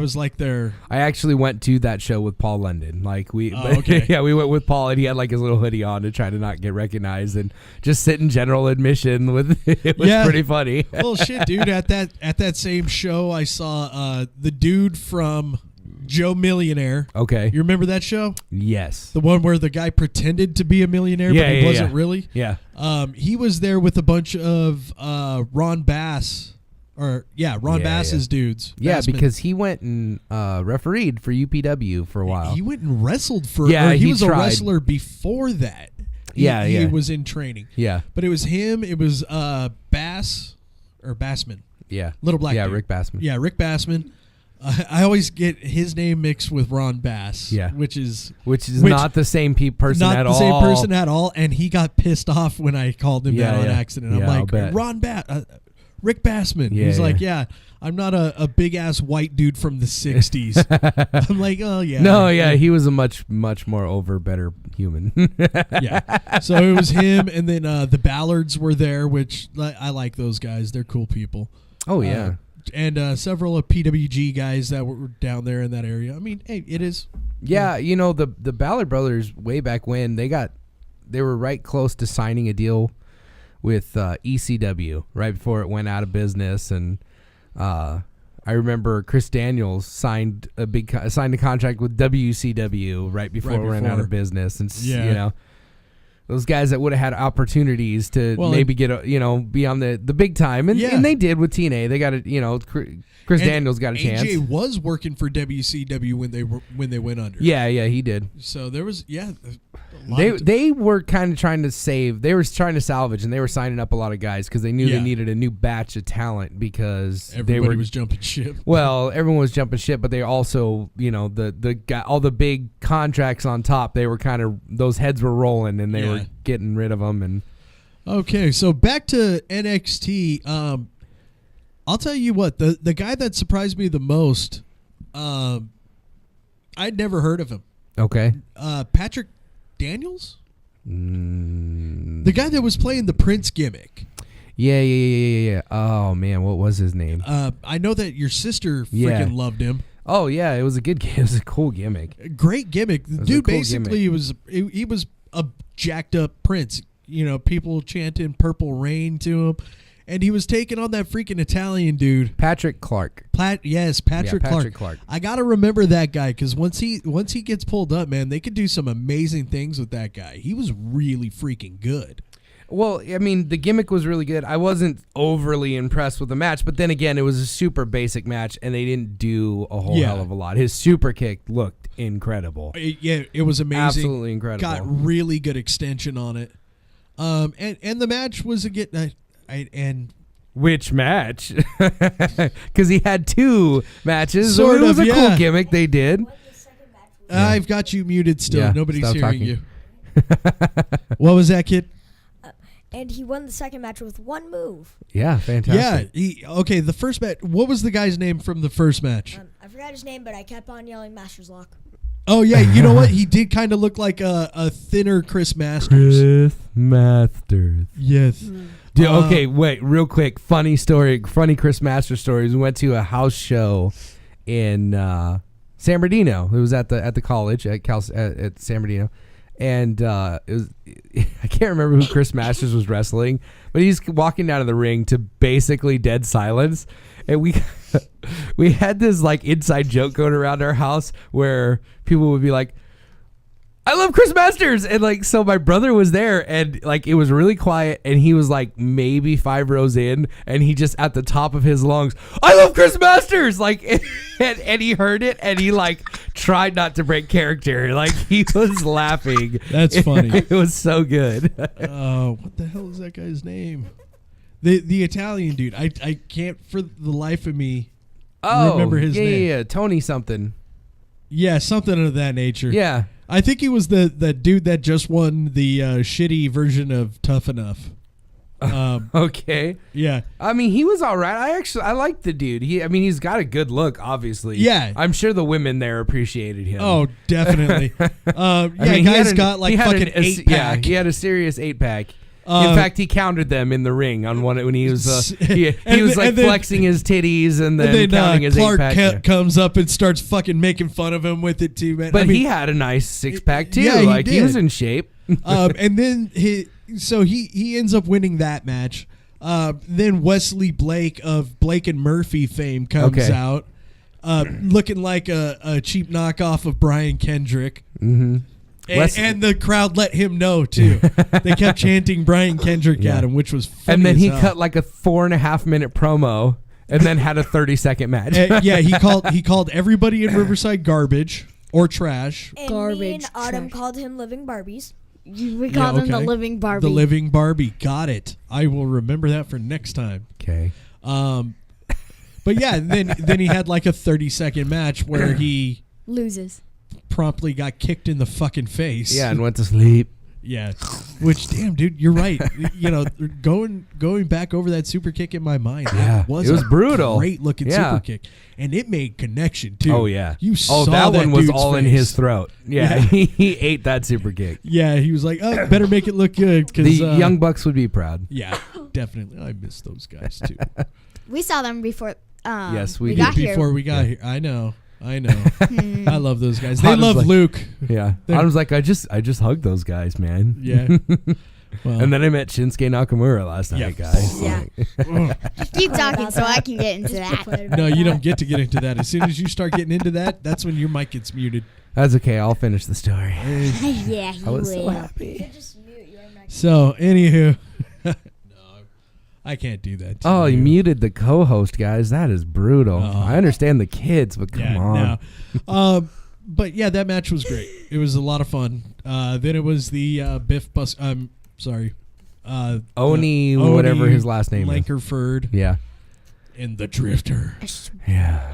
was like their. I actually went to that show with Paul London. Like we okay. Yeah, we went with Paul and he had like his little hoodie on to try to not get recognized and just sit in general admission with it was pretty funny. Well, shit, dude, at that same show I saw the dude from Joe Millionaire. Okay. You remember that show? Yes. The one where the guy pretended to be a millionaire but he wasn't really? Yeah. He was there with a bunch of Ron Bass. Bass's dudes. Yeah, Bassman. because he went and refereed for UPW for a while. He went and wrestled for. Yeah, he was tried. a wrestler before that. He was in training. Yeah, but it was him. It was Bass or Bassman. Yeah, little black. Yeah, dude. Rick Bassman. Yeah, Rick Bassman. I always get his name mixed with Ron Bass. Yeah, which is not the same person at all. Not the same person at all. And he got pissed off when I called him that on accident. I'm like, Ron Bass. Rick Bassman. He's like, I'm not a big ass white dude from the 60s. I'm like, oh yeah. No, he was a much more better human. Yeah. So it was him, and then the Ballards were there, which I like those guys. They're cool people. Oh yeah. And several of PWG guys that were down there in that area. I mean, hey, it is. Yeah, the Ballard brothers way back when they were right close to signing a deal with ECW right before it went out of business, and I remember Chris Daniels signed a contract with WCW right before it went out of business, and those guys that would have had opportunities to maybe get be on the big time, and they did with TNA. They got Chris Daniels got a chance. AJ was working for WCW when they went under. Yeah, he did. So there was They were kind of trying to save. They were trying to salvage, and they were signing up a lot of guys because they knew they needed a new batch of talent because everybody was jumping ship. Well, everyone was jumping ship, but they also, the guy, all the big contracts on top. They were kind of those heads were rolling, and they were getting rid of them. And okay, so back to NXT. I'll tell you what, the guy that surprised me the most, I'd never heard of him. Okay, Patrick Daniels? The guy that was playing the Prince gimmick. Yeah. Oh, man, what was his name? I know that your sister freaking loved him. Oh, yeah, it was a cool gimmick. Great gimmick. The dude basically he was a jacked up Prince. People chanting Purple Rain to him. and he was taking on that freaking Italian dude, Patrick Clark. Patrick Clark. I gotta remember that guy because once he gets pulled up, man, they could do some amazing things with that guy. He was really freaking good. Well, I mean, the gimmick was really good. I wasn't overly impressed with the match, but then again, it was a super basic match, and they didn't do a whole hell of a lot. His super kick looked incredible. It was amazing. Absolutely incredible. Got really good extension on it. And the match was and which match? Because he had 2 matches. Sort so it was of, a cool gimmick they did. I've got you muted still. Yeah, Nobody's stop hearing talking. you. What was that, kid? And he won the second match with 1 move. Yeah, fantastic. Yeah. Okay, the first match. What was the guy's name from the first match? I forgot his name, but I kept on yelling Master's Lock. Oh, yeah. You know what? He did kind of look like a thinner Chris Masters. Chris Masters. Yes. Dude, okay, wait, real quick. Funny Chris Masters stories. We went to a house show in San Bernardino. It was at the college at San Bernardino. And it was, I can't remember who Chris Masters was wrestling, but he's walking down to the ring to basically dead silence. And we had this like inside joke going around our house where people would be like, I love Chris Masters. And like, so my brother was there and like, it was really quiet and he was like maybe 5 rows in and he just at the top of his lungs, I love Chris Masters. Like, and he heard it and he like tried not to break character. Like he was laughing. That's funny. It was so good. What the hell is that guy's name? The Italian dude. I can't for the life of me remember his name. Yeah, Tony something. Yeah, something of that nature. Yeah. I think he was the dude that just won the shitty version of Tough Enough. Okay. Yeah. I mean, he was all right. I liked the dude. He's got a good look, obviously. Yeah. I'm sure the women there appreciated him. Oh, definitely. Guy's got like fucking 8-pack. Yeah, he had a serious 8-pack. In fact, he countered them in the ring on one when he was he was like flexing his titties and then counting his Clark 8-pack. comes up and starts fucking making fun of him with it too, man. But he had a nice 6-pack too. Yeah, he was in shape. And then he ends up winning that match. Then Wesley Blake of Blake and Murphy fame comes out, looking like a cheap knockoff of Brian Kendrick. Mm-hmm. And the crowd let him know too. They kept chanting Brian Kendrick at him, which was funny. And then as he hell. cut like a 4.5-minute promo, and then had a 30-second match. He called everybody in Riverside garbage or trash. And Garbage, me and Autumn trash. called him Living Barbies. We call them the living Barbie. The living Barbie. Got it. I will remember that for next time. Okay. But yeah, then he had like a 30-second match where he Loses. promptly got kicked in the fucking face. Yeah, and went to sleep. Yeah. Which, damn, dude, you're right. You know, going back over that super kick in my mind, that was it was a brutal. great looking super kick, and it made connection too. Oh yeah, you saw that one was dude's all in face. his throat. Yeah, he ate that super kick. Yeah, he was like, oh, better make it look good. The Young Bucks would be proud. Yeah, definitely. I miss those guys too. We saw them before. Yes, we got did. here. Before we got here. I know. I love those guys. They Autumn's love like- Luke. Yeah, I was like, I just hugged those guys, man. Yeah. Well, And then I met Shinsuke Nakamura last night, guys. Yeah. Keep talking so I can get into that. no, you don't get to get into that. As soon as you start getting into that, that's when your mic gets muted. That's okay. I'll finish the story. Yeah, he I was will. so happy. So, anywho, no, I can't do that. to Oh, you you. muted the co-host, guys. That is brutal. I understand the kids, but come on. No. But yeah, that match was great. It was a lot of fun. Then it was the Biff Bus. Sorry, Oni, whatever his last name is. Lankerford. Yeah. And the Drifter. Yeah.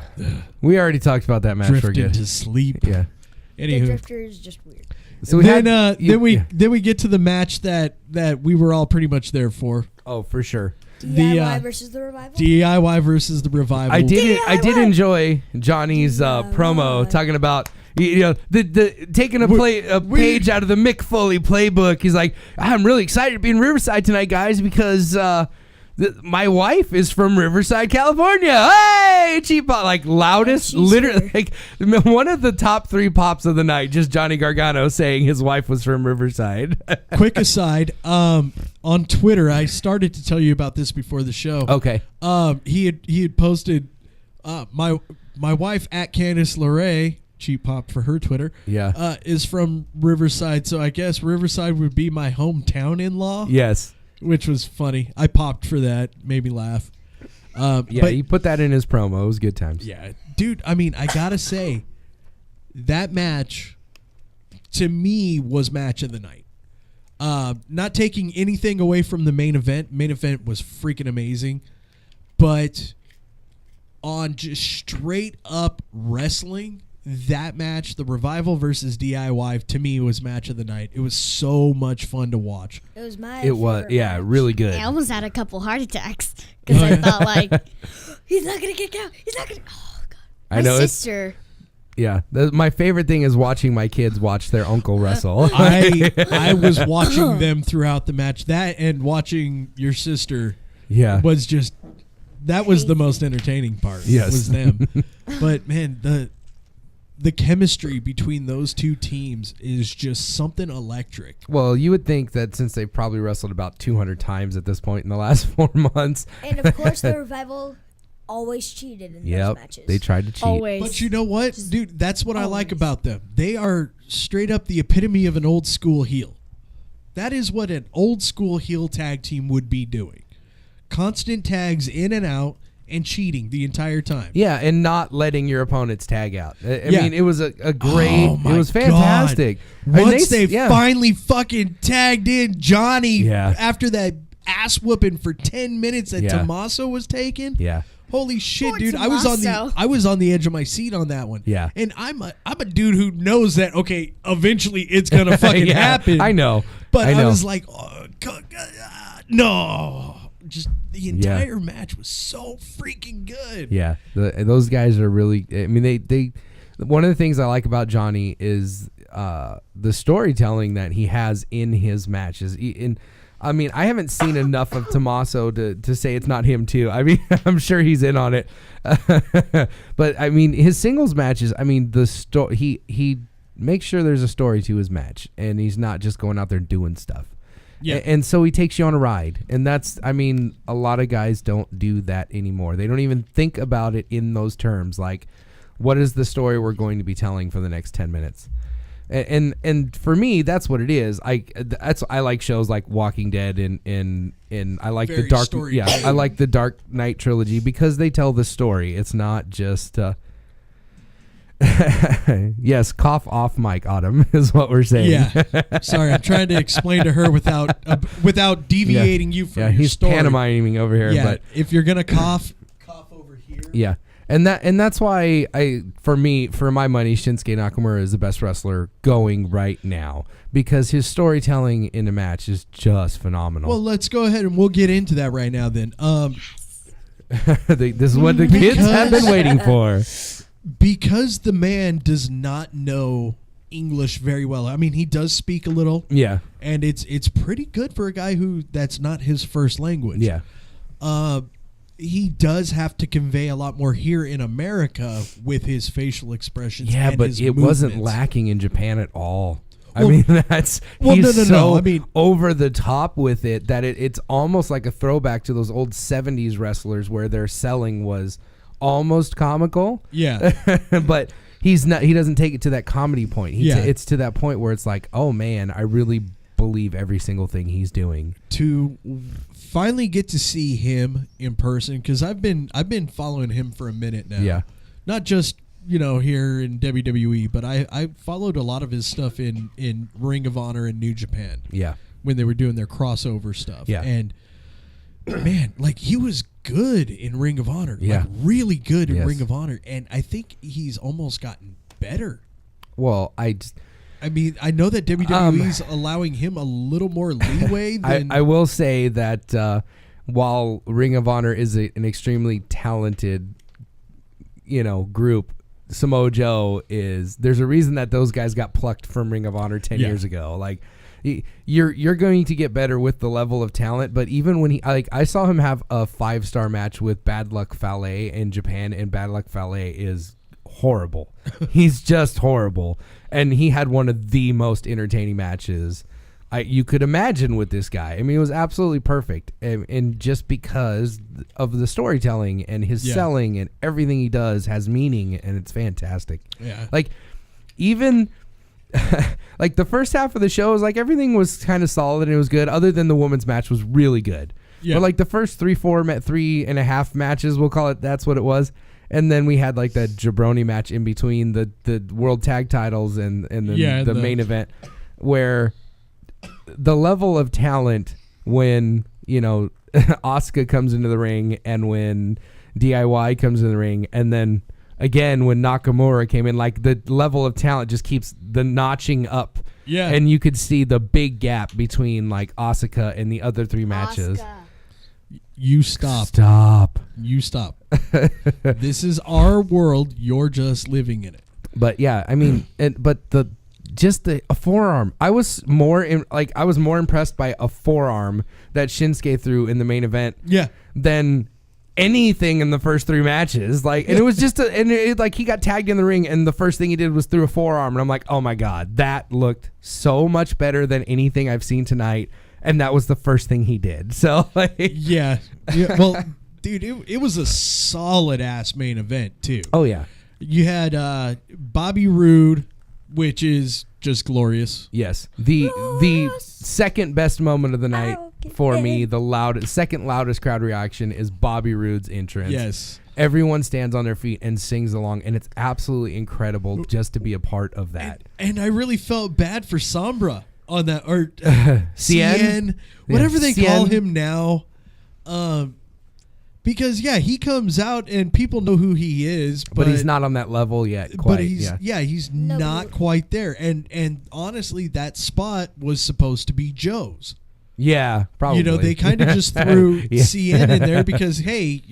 We already talked about that match. We're Drifted good. to sleep. Yeah. The Anywho. Drifter is just weird. So we then, had, then we get to the match that we were all pretty much there for. Oh, for sure. DIY versus the Revival? DIY versus the Revival. I did enjoy Johnny's promo talking about the taking a page out of the Mick Foley playbook. He's like, I'm really excited to be in Riverside tonight, guys, because My wife is from Riverside, California. Hey, cheap pop, like loudest, literally, like one of the top 3 pops of the night. Just Johnny Gargano saying his wife was from Riverside. Quick aside, on Twitter, I started to tell you about this before the show. Okay. He had posted my wife at Candice LeRae, cheap pop for her Twitter. Yeah. Is from Riverside, so I guess Riverside would be my hometown in-law. Yes. Which was funny. I popped for that. Made me laugh. Yeah, but he put that in his promo. It was good times. Yeah. Dude, I mean, I gotta say, that match, to me, was match of the night. Not taking anything away from the main event. Main event was freaking amazing. But on just straight up wrestling, that match, the Revival versus DIY, to me was match of the night. It was so much fun to watch. It was my It was, yeah, match. really good. I almost had a couple heart attacks because I thought like, he's not gonna kick out. He's not gonna. Oh god. I know My it's sister. yeah. My favorite thing is watching my kids watch their uncle wrestle. I was watching them throughout the match. That and watching your sister was just, that was the most entertaining part. Yes. Was them. But man, the chemistry between those two teams is just something electric. Well, you would think that since they've probably wrestled about 200 times at this point in the last 4 months. And of course, the Revival always cheated in those matches. They tried to cheat. Always. But you know what, dude? That's what I like about them. They are straight up the epitome of an old school heel. That is what an old school heel tag team would be doing. Constant tags in and out and cheating the entire time. Yeah, and not letting your opponents tag out. I Yeah. mean, it was a great, Oh my it was fantastic. God. I mean, Once they finally fucking tagged in Johnny after that ass whooping for 10 minutes that Tommaso was taking. Yeah. Holy shit, Poor dude! Tommaso. I was on the edge of my seat on that one. Yeah. And I'm a dude who knows that eventually it's gonna fucking Yeah, happen. I know. But I I know. was like, oh, no. Just the entire match was so freaking good. Yeah, those guys are really. I mean, they. One of the things I like about Johnny is the storytelling that he has in his matches. I mean, I haven't seen enough of Tommaso to say it's not him too. I mean, I'm sure he's in on it. But I mean, his singles matches. I mean, he makes sure there's a story to his match, and he's not just going out there doing stuff. Yeah. And so he takes you on a ride. And that's, I mean, a lot of guys don't do that anymore. They don't even think about it in those terms. Like, what is the story we're going to be telling for the next 10 minutes? And for me, that's what it is. I like shows like Walking Dead and I like Very the Dark story. Yeah, I like the Dark Knight trilogy because they tell the story. It's not just yes, cough off mic, Autumn, is what we're saying. Yeah. Sorry, I'm trying to explain to her without deviating you from your he's story. pantomiming over here. Yeah, But if you're gonna cough over here. yeah, and that's why for my money, Shinsuke Nakamura is the best wrestler going right now because his storytelling in a match is just phenomenal. Well, let's go ahead and we'll get into that right now. Then, this is what the kids have been waiting for. Because the man does not know English very well. I mean, he does speak a little. Yeah. And it's pretty good for a guy who that's not his first language. Yeah. He does have to convey a lot more here in America with his facial expressions. Yeah, and but his it wasn't movements. lacking in Japan at all. Well, I mean, he's no. so I mean, over the top with it that it's almost like a throwback to those old 70s wrestlers where their selling was almost comical. Yeah. But he's not. He doesn't take it to that comedy point. It's to that point where it's like, oh man, I really believe every single thing he's doing. To finally get to see him in person, because I've been following him for a minute now. Yeah. Not just here in WWE, but I followed a lot of his stuff in Ring of Honor and New Japan. Yeah. When they were doing their crossover stuff. Yeah. And man, like he was good in Ring of Honor. Yeah. Like really good in Yes. Ring of Honor. And I think he's almost gotten better. Well, I mean, I know that WWE's allowing him a little more leeway than I will say that while Ring of Honor is an extremely talented, group, Samoa Joe there's a reason that those guys got plucked from Ring of Honor 10 years ago. Like, you're going to get better with the level of talent. But even when I saw him have a 5-star match with Bad Luck Fale in Japan, and Bad Luck Fale is horrible. He's just horrible, and he had one of the most entertaining matches you could imagine with this guy. I mean, it was absolutely perfect, and just because of the storytelling and his selling and everything he does has meaning, and it's fantastic. Yeah, like even like the first half of the show was like everything was kind of solid and it was good, other than the women's match was really good. Yeah, but like the first 3.5 matches, we'll call it, that's what it was. And then we had like that jabroni match in between the world tag titles and the main event, where the level of talent when, Asuka comes into the ring and when DIY comes in the ring, and then again when Nakamura came in, like the level of talent just keeps the notching up. Yeah. And you could see the big gap between like Asuka and the other 3 matches. You stop. You stop. This is our world. You're just living in it. But yeah, I mean, a forearm. I was more impressed by a forearm that Shinsuke threw in the main event. Yeah. Than anything in the first 3 matches. Like, and it was just he got tagged in the ring, and the first thing he did was threw a forearm, and I'm like, oh my god, that looked so much better than anything I've seen tonight. And that was the first thing he did. So like, yeah. Well, dude, it was a solid ass main event too. Oh yeah. You had Bobby Roode, which is just glorious. Yes. The second best moment of the night for me, the second loudest crowd reaction is Bobby Roode's entrance. Yes. Everyone stands on their feet and sings along, and it's absolutely incredible just to be a part of that. And I really felt bad for Sombra on that, or CN, whatever they call him now. Because he comes out and people know who he is, but he's not on that level yet. Quite, but he's not quite there. And honestly, that spot was supposed to be Joe's. Yeah, probably. They kind of just threw CN in there because hey,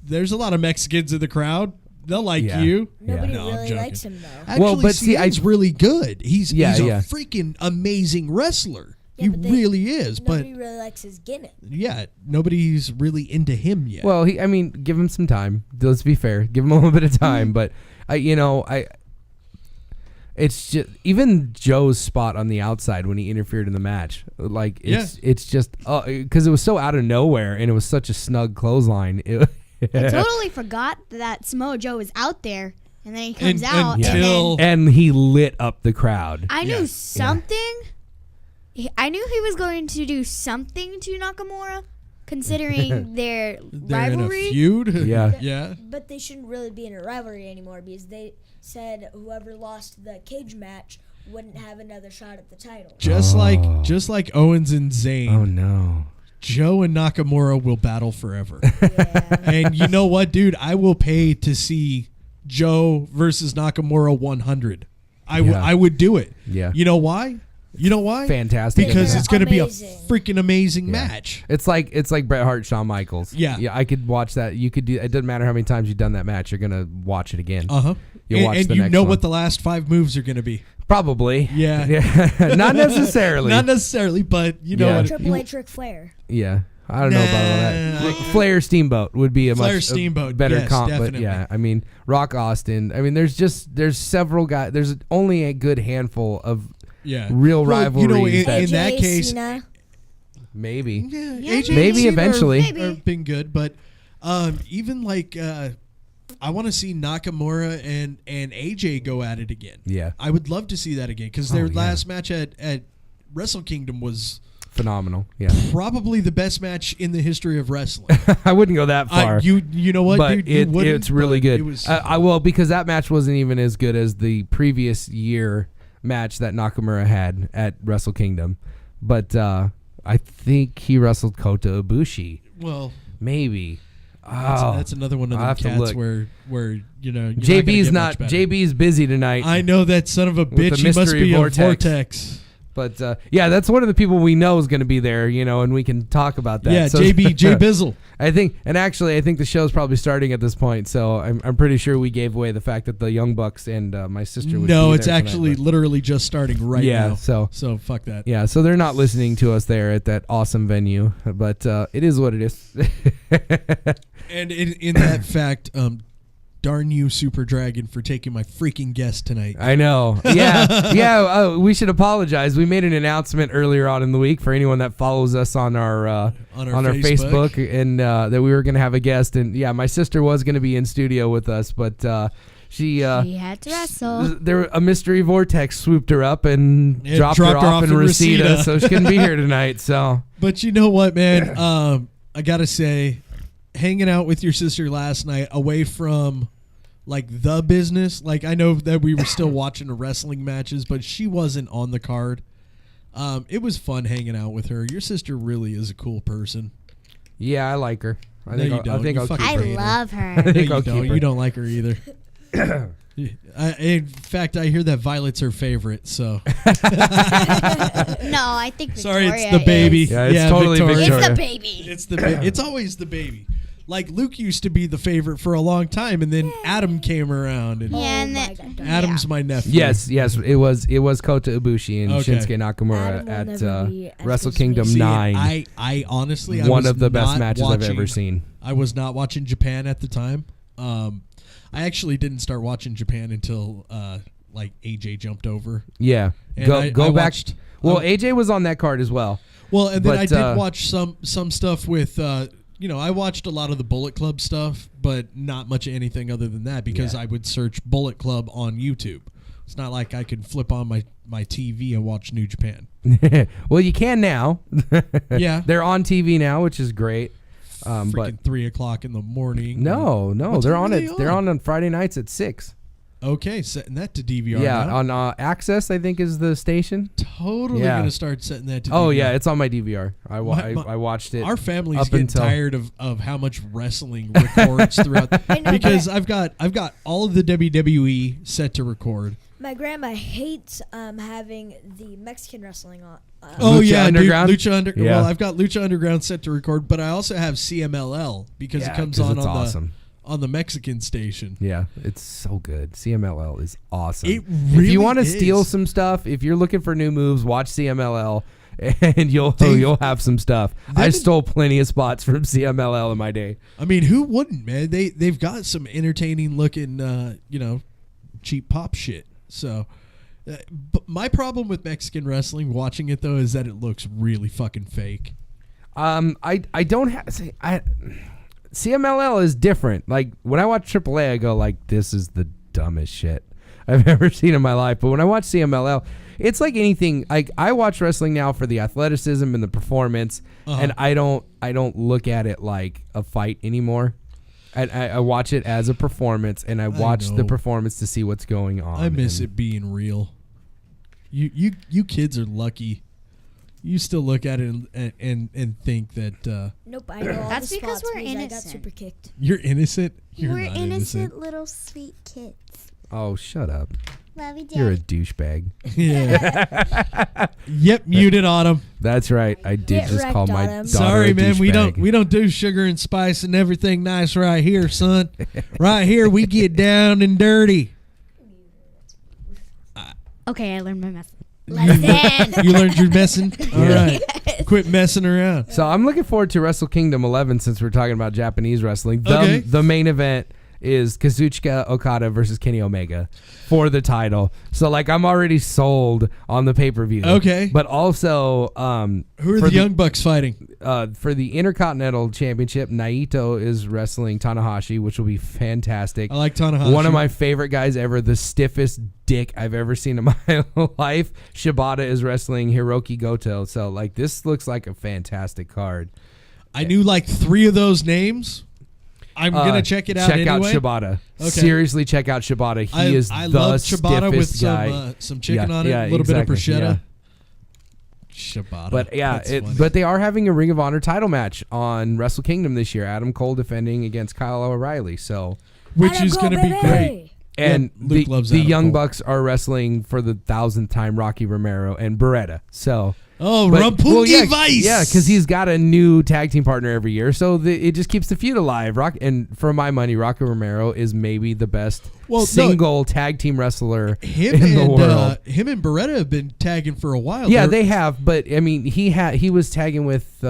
there's a lot of Mexicans in the crowd. They'll like you. Nobody really likes him though. Actually, CN's really good. He's a freaking amazing wrestler. Yeah, he really is, nobody really likes his gimmick. Yeah, nobody's really into him yet. Well, give him some time. Let's be fair, give him a little bit of time. But it's just even Joe's spot on the outside when he interfered in the match. Like it's just because it was so out of nowhere and it was such a snug clothesline. I totally forgot that Samoa Joe was out there, and then he comes out and he lit up the crowd. I knew something. I knew he was going to do something to Nakamura, considering their rivalry. In a feud? Yeah. But they shouldn't really be in a rivalry anymore because they said whoever lost the cage match wouldn't have another shot at the title. Just like Owens and Zayn. Oh no. Joe and Nakamura will battle forever. Yeah. And you know what, dude? I will pay to see Joe versus Nakamura 100. I would do it. Yeah. You know why? Fantastic. Because it's going to be a freaking amazing match. It's like Bret Hart, Shawn Michaels. Yeah. I could watch that. You could do. It doesn't matter how many times you've done that match. You're going to watch it again. You'll watch the next one. What the last 5 moves are going to be. Probably. Yeah. Not necessarily. Not necessarily, but you know. Triple H, Ric Flair. Yeah. I don't know about all that. Flair Steamboat would be a much better comp. Definitely. But yeah, I mean, Rock Austin. I mean, there's several guys. There's only a good handful of real rivalries. In that case, maybe. AJ maybe eventually. Have been good, but even like I want to see Nakamura and AJ go at it again. Yeah, I would love to see that again because their last match at Wrestle Kingdom was phenomenal. Yeah, probably the best match in the history of wrestling. I wouldn't go that far. You know what, but dude? It's really good. Because that match wasn't even as good as the previous year match that Nakamura had at Wrestle Kingdom, but I think he wrestled Kota Ibushi. Well, maybe. That's another one of them cats where JB's busy tonight. I know that son of a bitch. He must be a vortex. But yeah, that's one of the people we know is going to be there, and we can talk about that. Yeah, so, Jay Bizzle. I think the show's probably starting at this point, so I'm pretty sure we gave away the fact that the Young Bucks and my sister would No, be it's there actually tonight, literally just starting right now. So fuck that. Yeah, so they're not listening to us there at that awesome venue, but it is what it is. And in that fact, darn you, Super Dragon, for taking my freaking guest tonight. I know. Yeah. We should apologize. We made an announcement earlier on in the week for anyone that follows us on our Facebook, and that we were going to have a guest. And yeah, my sister was going to be in studio with us, but she had to wrestle. A mystery vortex swooped her up and dropped her off in Reseda, so she couldn't be here tonight. So, but you know what, man? I gotta say, hanging out with your sister last night, away from like the business, like I know that we were still watching the wrestling matches, but she wasn't on the card. It was fun hanging out with her. Your sister really is a cool person. Yeah, I like her. I think I'll keep her. I love her. I think I'll keep her. You don't like her either. In fact, I hear that Violet's her favorite. So No, I think Victoria sorry, it's the baby. is. Yeah, it's totally Victoria. It's the baby. It's always the baby. Like Luke used to be the favorite for a long time, and then Adam came around, and Adam's my nephew. Yes, it was Kota Ibushi and Okay. Shinsuke Nakamura Adam will never be at as Wrestle good as Kingdom See, 9. I honestly, One was of the best not matches I've ever watching- seen. I was not watching Japan at the time. I actually didn't start watching Japan until like AJ jumped over. Yeah, And go I back. watched- Well, AJ was on that card as well. Well, and then But, I did watch some stuff with. I watched a lot of the Bullet Club stuff, but not much of anything other than that because Yeah. I would search Bullet Club on YouTube. It's not like I could flip on my TV and watch New Japan. Well, you can now. Yeah. They're on TV now, which is great. Freaking But 3:00 in the morning. no, What they're time on are it. they They're on Friday nights at 6. Okay, setting that to DVR. Yeah, now. on Access, I think is the station. Totally Yeah. gonna start setting that to Oh DVR. yeah, it's on my DVR. I My- watched it. Our family's up getting until- tired of how much wrestling records throughout. I know, because but- I've got all of the WWE set to record. My grandma hates having the Mexican wrestling on. Oh Lucha yeah, Underground? dude, Lucha Yeah. Well, I've got Lucha Underground set to record, but I also have CMLL because Yeah, it comes 'cause on it's on awesome. the Mexican station. Yeah, it's so good. CMLL is awesome. It if really you want to is. steal some stuff, if you're looking for new moves, watch CMLL, and you'll have some stuff. I stole plenty of spots from CMLL in my day. I mean, who wouldn't, man? They've got some entertaining looking, cheap pop shit. So, but my problem with Mexican wrestling, watching it though, is that it looks really fucking fake. I don't have. CMLL is different. Like when I watch AAA, I go like, "This is the dumbest shit I've ever seen in my life." But when I watch CMLL, it's like anything. Like I watch wrestling now for the athleticism and the performance, and I don't look at it like a fight anymore. I watch it as a performance, and I watch the know. performance to see what's going on. I miss and it being real. You kids are lucky. You still look at it and think that Nope, I know all That's the because spots we're I got innocent. super kicked. you're innocent. You're We're not innocent little sweet kids. Oh, shut up! Love you, You're a Dad. douchebag. Yeah. Yep, muted Autumn. That's right. I did Get just wrecked, call my Autumn. daughter Sorry, a man. We douchebag. don't do sugar and spice and everything nice right here, son. Right here, we get down and dirty. Okay, I learned my lesson. Lesson. You learned your messing. All right, quit messing around. So I'm looking forward to Wrestle Kingdom 11 since we're talking about Japanese wrestling. Okay. The main event is Kazuchika Okada versus Kenny Omega for the title. So like I'm already sold on the pay-per-view. Okay. But also Who are for the Young Bucks fighting? for the Intercontinental Championship, Naito is wrestling Tanahashi, which will be fantastic. I like Tanahashi. One of my favorite guys ever, the stiffest dick I've ever seen in my life. Shibata is wrestling Hiroki Goto. So like this looks like a fantastic card. I knew like 3 of those names. I'm gonna check it out. Check anyway. out Shibata. Okay. Seriously, check out Shibata. He is I the love Ciabatta with stiffest guy. some chicken Yeah, on it, yeah, a little exactly, bit of yeah. prosciutto. Ciabatta. But yeah, That's funny. but they are having a Ring of Honor title match on Wrestle Kingdom this year. Adam Cole defending against Kyle O'Reilly. So which Let 'em is go, gonna be baby. great. And Luke loves the Adam Young Cole. Bucks are wrestling for the 1,000th time Rocky Romero and Beretta. So. Oh, But- Rampungi Vice. Yeah, because he's got a new tag team partner every year, so it just keeps the feud alive. And for my money, Rocky Romero is maybe the best single tag team wrestler in the world. Him and Beretta have been tagging for a while. Yeah, they have, but I mean, he was tagging with.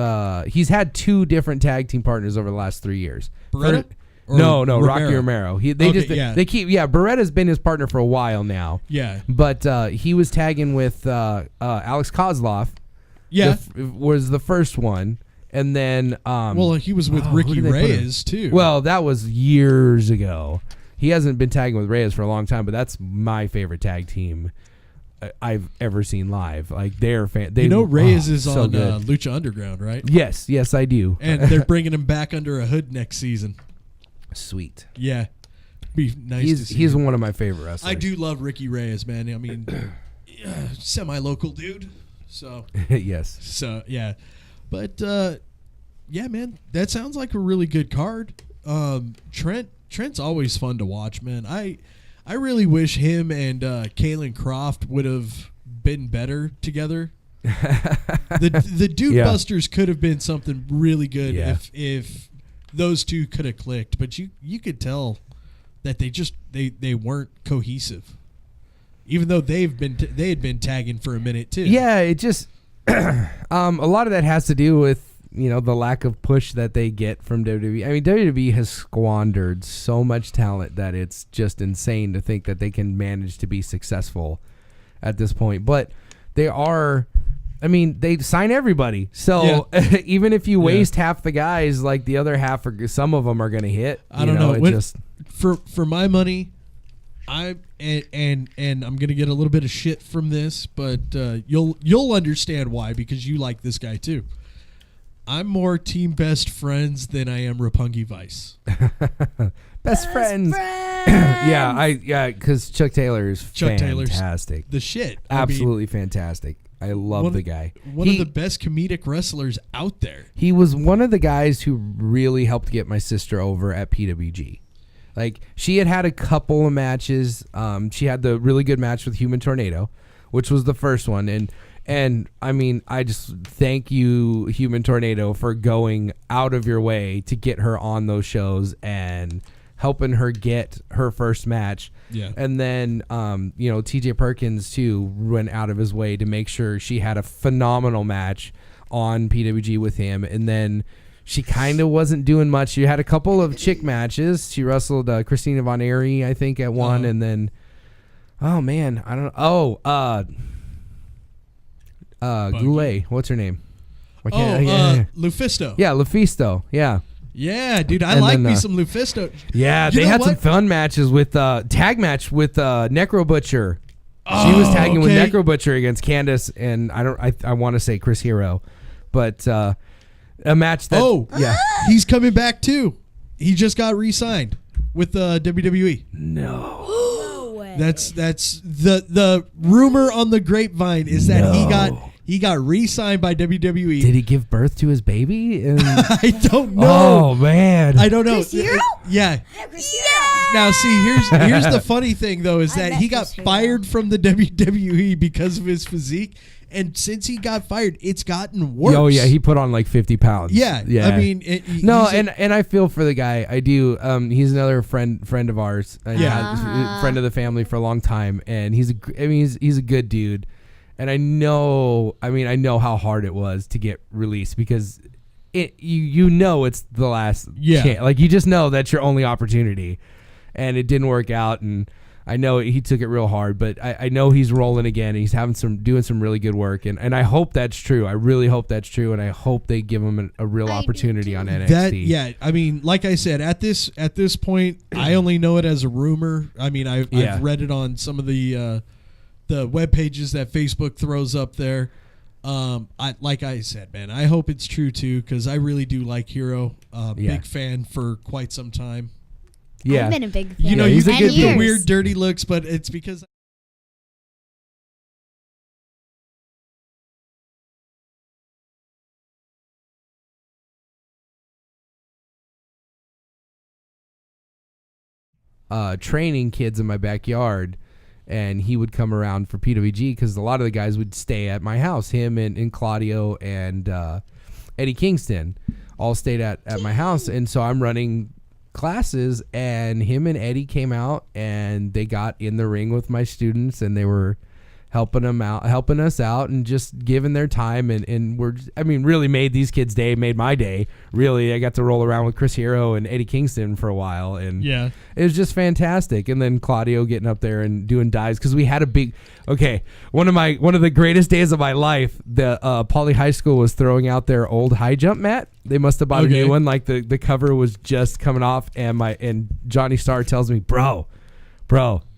He's had 2 different tag team partners over the last 3 years. Beretta? Or No, Romero? Rocky Romero. They keep Beretta's been his partner for a while now. Yeah. But he was tagging with Alex Kozlov. Yeah. Was the first one, and then well, he was with Ricky Reyes too. Well, that was years ago. He hasn't been tagging with Reyes for a long time, but that's my favorite tag team I've ever seen live. Like they're Reyes is so on good. Lucha Underground, right? Yes, I do. And they're bringing him back under a hood next season. Sweet. Yeah, be nice to see. He's him. one of my favorite wrestlers. I do love Ricky Reyes, man. I mean, semi-local dude. So yes. So yeah, but yeah, man, that sounds like a really good card. Trent's always fun to watch, man. I really wish him and Kalen Croft would have been better together. the Dude Busters could have been something really good if those two could have clicked, but you could tell that they weren't cohesive. Even though they had been tagging for a minute too. Yeah, it just a lot of that has to do with the lack of push that they get from WWE. I mean, WWE has squandered so much talent that it's just insane to think that they can manage to be successful at this point. But they are. I mean, they sign everybody. So even if you waste half the guys, like the other half, some of them are going to hit. I don't know. For my money, I'm gonna get a little bit of shit from this, but you'll understand why, because you like this guy too. I'm more team best friends than I am Roppongi Vice. Best friends. Because Chuck Taylor is fantastic. The shit. Absolutely fantastic. I love the guy. One of the best comedic wrestlers out there. He was one of the guys who really helped get my sister over at PWG. Like, she had a couple of matches. She had the really good match with Human Tornado, which was the first one. And I mean, I just thank you, Human Tornado, for going out of your way to get her on those shows and helping her get her first match. Yeah. And then, TJ Perkins, too, went out of his way to make sure she had a phenomenal match on PWG with him. And then she kind of wasn't doing much. She had a couple of chick matches. She wrestled Christina Von Airy, I think, at one. And then, oh, man, I don't know. Goulet. What's her name? Lufisto. Yeah, Lufisto. Yeah. Yeah, dude, I like me some Lufisto. Yeah, they had some fun matches with tag match with Necro Butcher. She was tagging with Necro Butcher against Candace and I want to say Chris Hero, but a match that he's coming back too. He just got re-signed with WWE. No way. That's the rumor on the grapevine is that he got re-signed by WWE. Did he give birth to his baby? I don't know. Oh man, I don't know. Chris Hero? Yeah. Chris Hero. Now see, here's the funny thing though is that he got fired from the WWE because of his physique, and since he got fired, it's gotten worse. Oh yeah, he put on like 50 pounds. Yeah. I mean, and I feel for the guy. I do. He's another friend of ours. Friend of the family for a long time, and he's a good dude. And I know how hard it was to get released because it's the last chance. Like, you just know that's your only opportunity. And it didn't work out, and I know he took it real hard, but I know he's rolling again, and he's doing some really good work, and I hope that's true. I really hope that's true, and I hope they give him a real opportunity on NXT. I mean, like I said, at this point, I only know it as a rumor. I mean, I've read it on some of the web pages that Facebook throws up there. Like I said, man, I hope it's true too, because I really do like Hero. Big fan for quite some time. I've been a big fan. You know, he's you a get good the dude. weird, dirty looks, but it's because. training kids in my backyard, and he would come around for PWG because a lot of the guys would stay at my house. Him and Claudio and Eddie Kingston all stayed at my house, and so I'm running classes, and him and Eddie came out and they got in the ring with my students, and they were helping us out and just giving their time, and really made these kids' day, made my day. Really, I got to roll around with Chris Hero and Eddie Kingston for a while, and it was just fantastic. And then Claudio getting up there and doing dives because we had one of the greatest days of my life. The Poly High School was throwing out their old high jump mat. They must have bought a new one. Like the cover was just coming off, and Johnny Starr tells me, bro,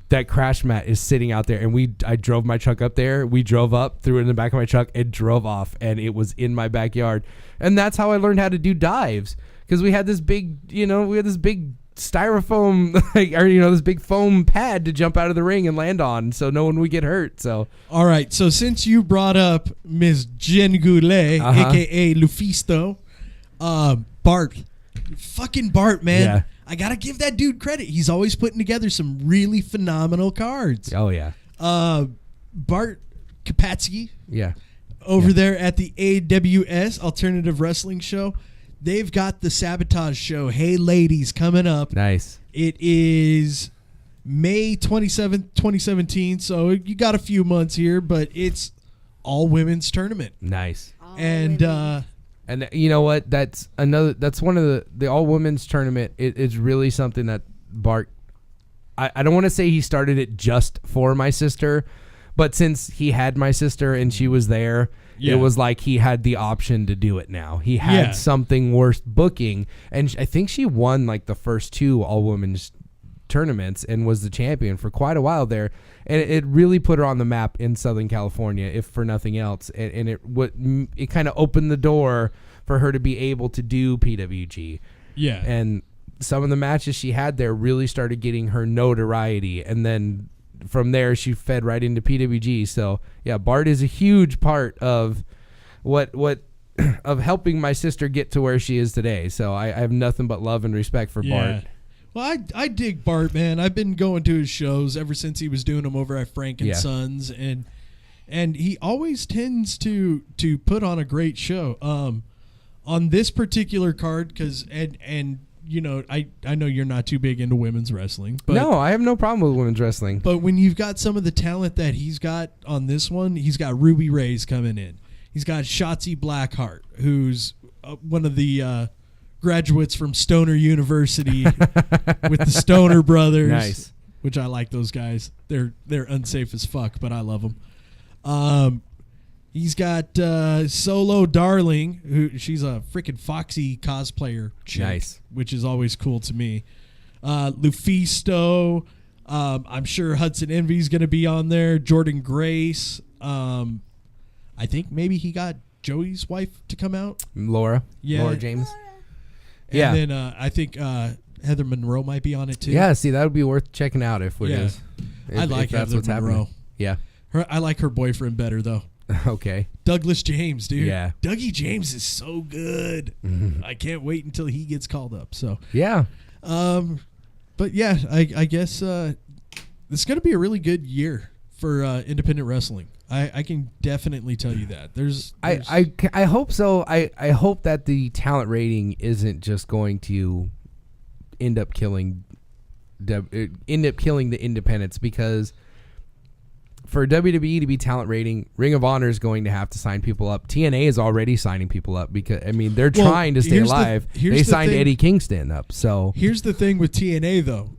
that crash mat is sitting out there. And I drove my truck up there. We drove up, threw it in the back of my truck, and drove off. And it was in my backyard. And that's how I learned how to do dives. Because we had this big, styrofoam, this big foam pad to jump out of the ring and land on, so no one would get hurt. So, all right. So since you brought up Ms. Jen Goulet, aka Lufisto, Bart, fucking Bart, man. Yeah. I gotta give that dude credit. He's always putting together some really phenomenal cards. Oh yeah. Bart Kapatsky. Yeah. Over there at the AWS Alternative Wrestling Show. They've got the Sabotage Show. Hey ladies, coming up. Nice. It is May 27th, 2017. So you got a few months here, but it's all women's tournament. Nice. And you know what? That's one of the all women's tournament. It's really something that Bart, I don't want to say he started it just for my sister, but since he had my sister and she was there, it was like he had the option to do it now. He had something worth booking, and I think she won like the first 2 all women's tournaments and was the champion for quite a while there, and it really put her on the map in Southern California, if for nothing else, and it kind of opened the door for her to be able to do PWG. Yeah. And some of the matches she had there really started getting her notoriety, and then from there she fed right into PWG. So yeah, Bart is a huge part of what of helping my sister get to where she is today. So I have nothing but love and respect for Bart. Well, I dig Bart, man. I've been going to his shows ever since he was doing them over at Frank and Sons, and he always tends to put on a great show. On this particular card, because and you know, I know you're not too big into women's wrestling, but no, I have no problem with women's wrestling. But when you've got some of the talent that he's got on this one, he's got Ruby Reyes coming in. He's got Shotzi Blackheart, who's one of the graduates from Stoner University with the Stoner Brothers. Nice. Which I like those guys. They're unsafe as fuck, but I love them. He's got Solo Darling, who she's a freaking Foxy cosplayer chick, nice, which is always cool to me. Lufisto, I'm sure Hudson Envy's going to be on there. Jordan Grace. I think maybe he got Joey's wife to come out. Laura James. And then I think Heather Monroe might be on it too. Yeah, see, that would be worth checking out if it is. I like Heather Monroe. Happening. Yeah. I like her boyfriend better, though. Okay. Douglas James, dude. Yeah. Dougie James is so good. Mm-hmm. I can't wait until he gets called up. So yeah. But yeah, I guess it's going to be a really good year for independent wrestling. I can definitely tell you that. I hope so. I hope that the talent rating isn't just going to end up killing the independents, because for WWE to be talent rating, Ring of Honor is going to have to sign people up. TNA is already signing people up because they're trying to stay alive. They signed Eddie Kingston up. So here's the thing with TNA though,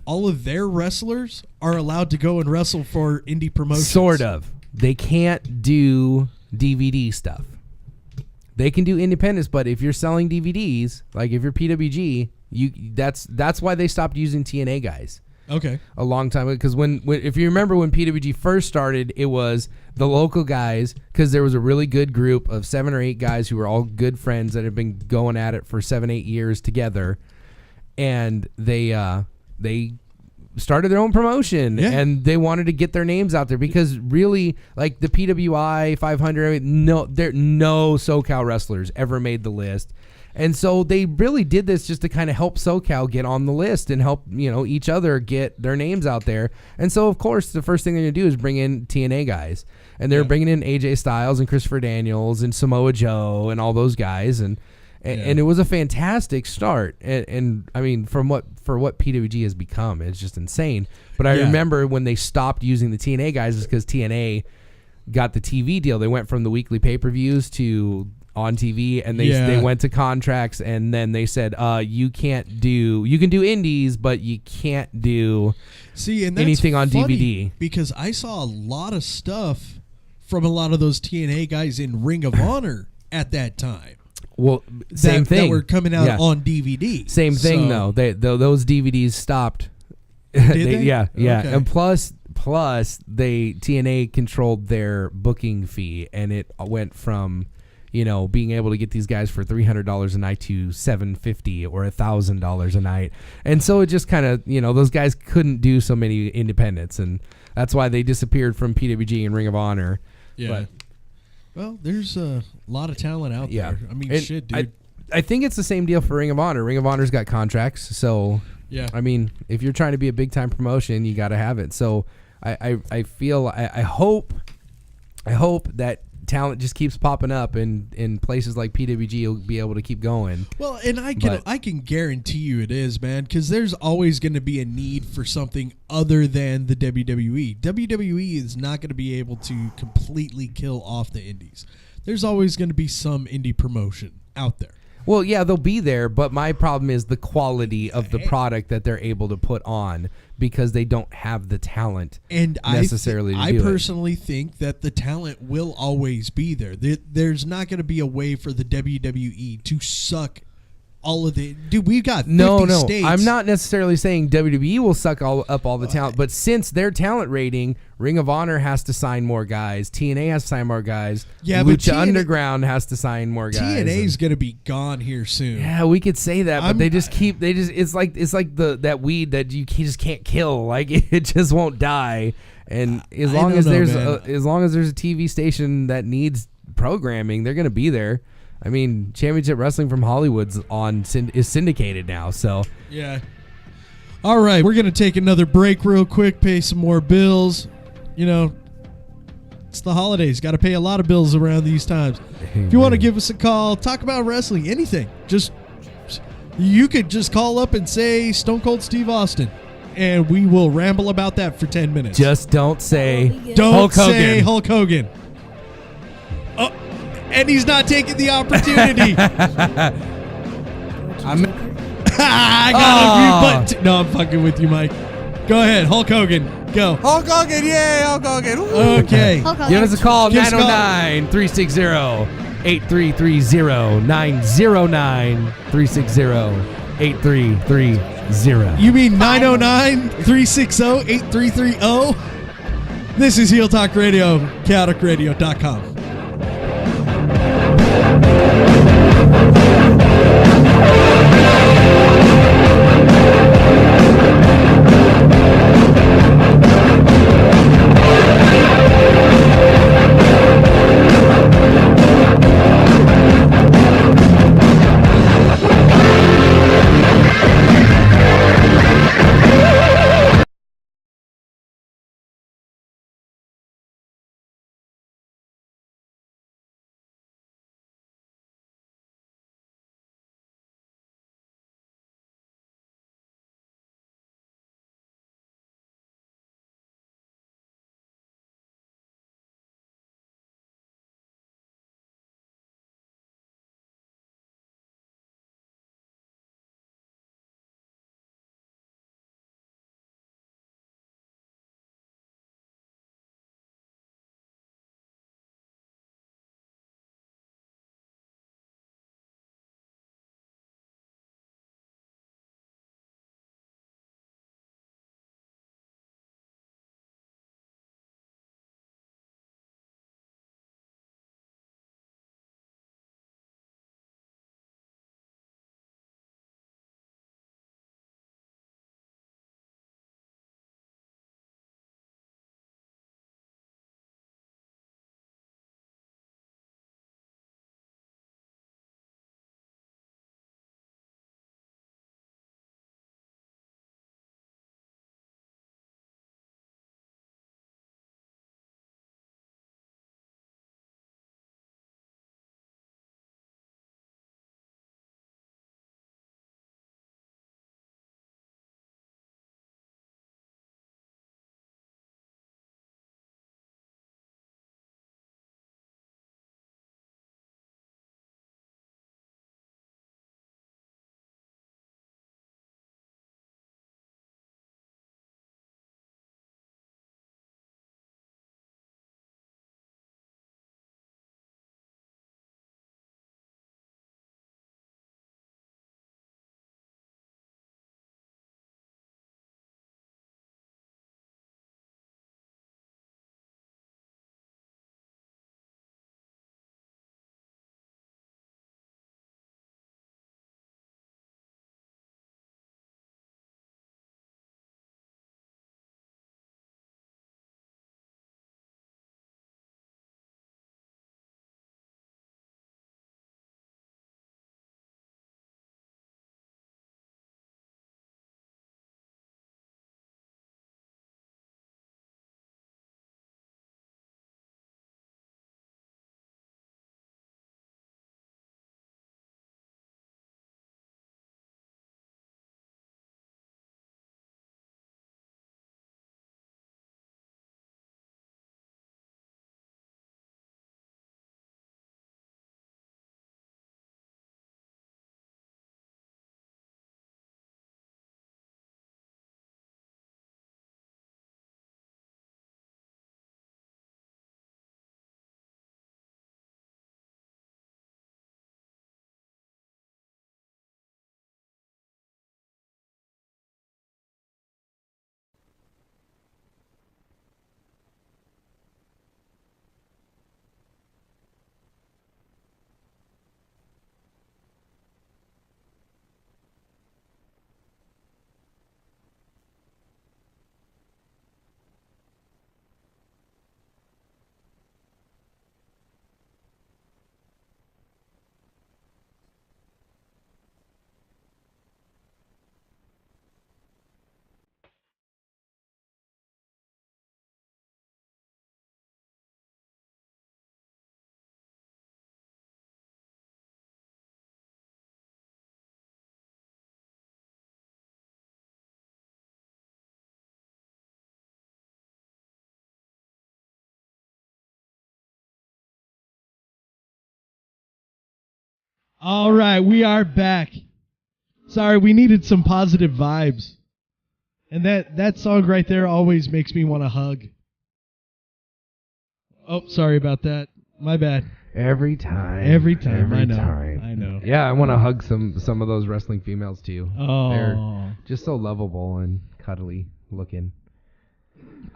all of their wrestlers are allowed to go and wrestle for indie promotions. Sort of. They can't do DVD stuff. They can do independents, but if you're selling DVDs, like if you're PWG, that's why they stopped using TNA guys. Okay. A long time ago, because when if you remember when PWG first started, it was the local guys, because there was a really good group of 7 or 8 guys who were all good friends that had been going at it for 7-8 years together, and they started their own promotion, Yeah. and they wanted to get their names out there because really, like the PWI 500, no SoCal wrestlers ever made the list. And so they really did this just to kind of help SoCal get on the list and help, each other get their names out there. And so, of course, the first thing they're going to do is bring in TNA guys. And they're bringing in AJ Styles and Christopher Daniels and Samoa Joe and all those guys. And it was a fantastic start. And I mean, for what PWG has become, it's just insane. But I remember when they stopped using the TNA guys is because TNA got the TV deal. They went from the weekly pay-per-views to on TV, and they went to contracts, and then they said, you can do indies, but you can't do and that's anything on funny DVD. Because I saw a lot of stuff from a lot of those TNA guys in Ring of Honor at that time. Well, same thing. That were coming out on DVD. Same thing, though. Those DVDs stopped. Did they? Yeah. Okay. And plus, TNA controlled their booking fee, and it went from being able to get these guys for $300 a night to $750 or $1,000 a night. And so it just kind of, those guys couldn't do so many independents, and that's why they disappeared from PWG and Ring of Honor. Yeah. But, well, there's a lot of talent out there. I mean, shit, dude. I think it's the same deal for Ring of Honor. Ring of Honor's got contracts, so I mean, if you're trying to be a big time promotion, you got to have it. So I hope that talent just keeps popping up, and in places like PWG will be able to keep going. Well, and I can guarantee you it is, man, because there's always going to be a need for something other than the WWE. WWE is not going to be able to completely kill off the indies. There's always going to be some indie promotion out there. Well, yeah, they'll be there, but my problem is the quality of the product that they're able to put on, because they don't have the talent necessarily I personally think that the talent will always be there. There's not going to be a way for the WWE to suck all of the... Dude, we've got 50 states. I'm not necessarily saying WWE will suck up all the talent, but since their talent rating, Ring of Honor has to sign more guys, TNA has to sign more guys, Lucha Underground has to sign more guys. TNA's going to be gone here soon. Yeah, we could say that, but it's like that weed that you just can't kill. Like, it just won't die. And as long as there's a TV station that needs programming, they're going to be there. I mean, Championship Wrestling from Hollywood's is syndicated now, so. Yeah. All right, we're going to take another break real quick, pay some more bills. It's the holidays. Got to pay a lot of bills around these times. If you want to give us a call, talk about wrestling, anything, you could just call up and say Stone Cold Steve Austin, and we will ramble about that for 10 minutes. Just don't say Hulk Hogan. Oh, and he's not taking the opportunity. I got a no, I'm fucking with you, Mike. Go ahead, Hulk Hogan. Go. Hulk Hogan, yay, Hulk Hogan. Woo. Okay. Give us a call, 909-360-8330. 909-360-8330. You mean 909-360-8330? This is Heel Talk Radio, KaoticRadio.com. All right, we are back. Sorry, we needed some positive vibes. And that song right there always makes me want to hug. Oh, sorry about that. My bad. Every time. I know. Yeah, I want to hug some of those wrestling females too. Oh. They're just so lovable and cuddly looking.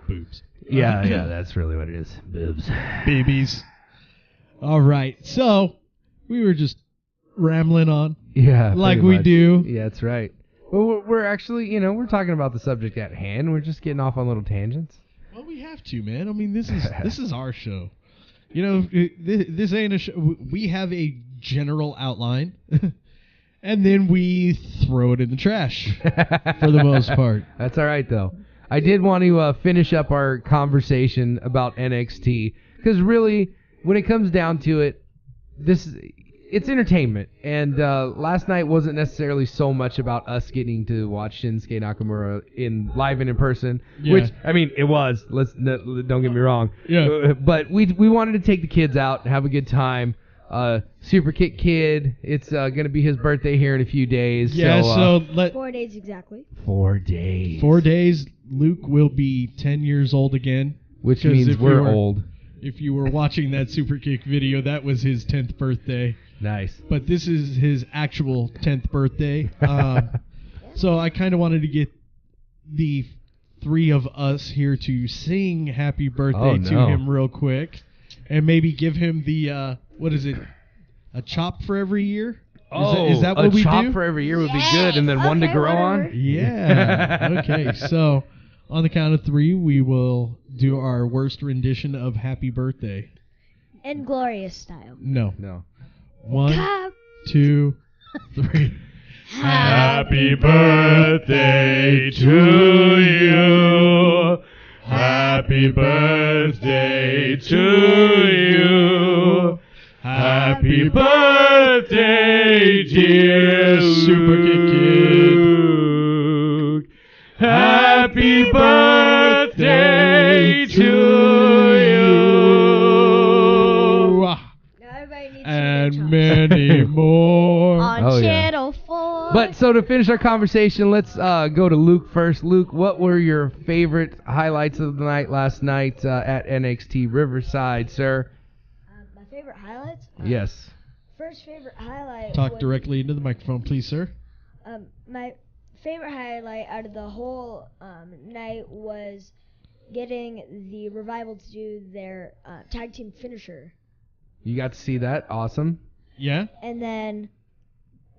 Boobs. Yeah, that's really what it is. Boobs. Babies. All right, so we were just rambling on. Yeah, like pretty we much. do. Yeah, that's right. Well, we're actually, we're talking about the subject at hand. We're just getting off on little tangents. Well, we have to, man. I mean, this is our show. This ain't a show. We have a general outline, and then we throw it in the trash for the most part. That's all right, though. I did want to finish up our conversation about NXT, because really, when it comes down to it, it's entertainment. And last night wasn't necessarily so much about us getting to watch Shinsuke Nakamura live and in person, which, I mean, it was. Don't get me wrong. Yeah. But we wanted to take the kids out and have a good time. Super Kick Kid, it's going to be his birthday here in a few days. Yeah, so 4 days exactly. 4 days. 4 days, Luke will be 10 years old again. Which means we're old. If you were watching that Super Kick video, that was his 10th birthday. Nice. But this is his actual 10th birthday. So I kind of wanted to get the three of us here to sing happy birthday to him real quick. And maybe give him the, what is it, a chop for every year? Is that what we do? A chop for every year would be good, and then one to grow on? Yeah. Okay, so on the count of three, we will do our worst rendition of Happy Birthday. In glorious style. No. 1, Clap. 2, 3. Happy birthday to you. Happy birthday to you. Happy birthday, dear Super Kick Luke. Happy birthday to you. Now everybody needs And to many more. on Channel 4. But so to finish our conversation, let's go to Luke first. Luke, what were your favorite highlights of the night last night at NXT Riverside, sir? My favorite highlights? Yes. First favorite highlight Talk was, directly into the microphone, please, sir. my favorite highlight out of the whole night was getting the Revival to do their tag team finisher. You got to see that. Awesome. Yeah? And then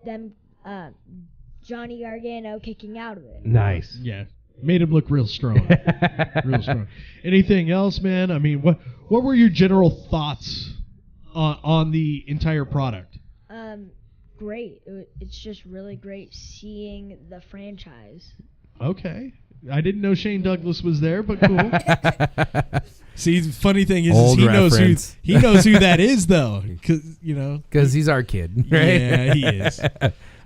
them Johnny Gargano kicking out of it. Nice. Yeah. Made him look real strong. Real strong. Anything else, man? I mean, what were your general thoughts on the entire product? Great. It's just really great seeing the franchise. Okay. I didn't know Shane Douglas was there, but cool. See, the funny thing is, Old he knows who that is, though, Because he's our kid, right? Yeah, he is.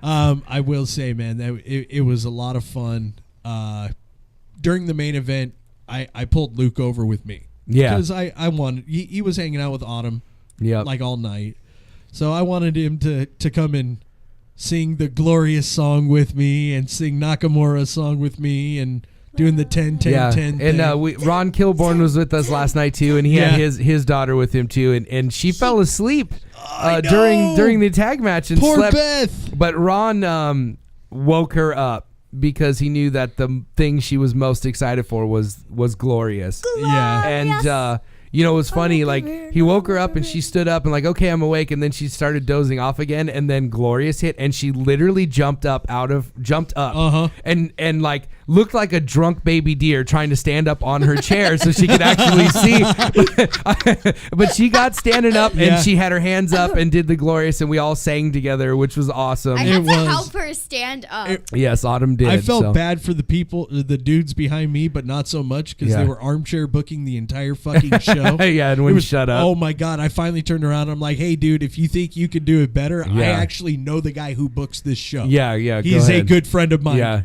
I will say, man, that it was a lot of fun. During the main event, I pulled Luke over with me. Yeah. Because I wanted, he was hanging out with Autumn like all night. So I wanted him to come and sing the Glorious song with me and sing Nakamura's song with me and doing the 10-10-10 thing. And Ron Kilborn was with us last night too, and he had his daughter with him too, and she fell asleep during the tag match and Poor slept. Beth. But Ron woke her up because he knew that the thing she was most excited for was Glorious. Yeah. And it was funny, like, he woke her up and she stood up and like, okay, I'm awake, and then she started dozing off again, and then Glorious hit, and she literally jumped up and like looked like a drunk baby deer trying to stand up on her chair so she could actually see. But she got standing up and she had her hands up and did the Glorious, and we all sang together, which was awesome. I had to help her stand up. Yes, Autumn did. I felt bad for the dudes behind me, but not so much because they were armchair booking the entire fucking show. Yeah, and when shut up. Oh my God, I finally turned around. I'm like, hey, dude, if you think you could do it better, I actually know the guy who books this show. Yeah. He's a good friend of mine. Yeah.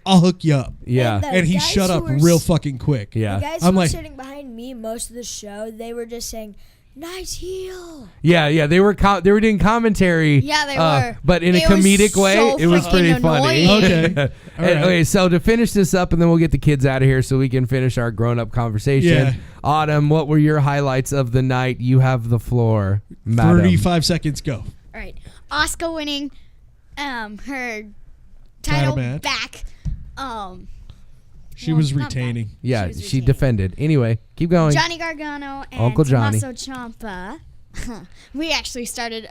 I'll hook you up. Yeah. And he shut up real fucking quick. Yeah. The guys who were sitting behind me most of the show, they were just saying, nice heel. Yeah, they were doing commentary. Yeah, they were. But in a It was comedic way, so it was pretty freaking funny. annoying. Okay. All right. Okay, so to finish this up, and then we'll get the kids out of here so we can finish our grown-up conversation. Yeah. Autumn, what were your highlights of the night? You have the floor, madam. 35 seconds, go. All right. Oscar winning her title match. back. She was not back. retaining. Yeah, She was she retaining. defended. Anyway, keep going. Johnny Gargano and Uncle Johnny. Tommaso Ciampa. We actually started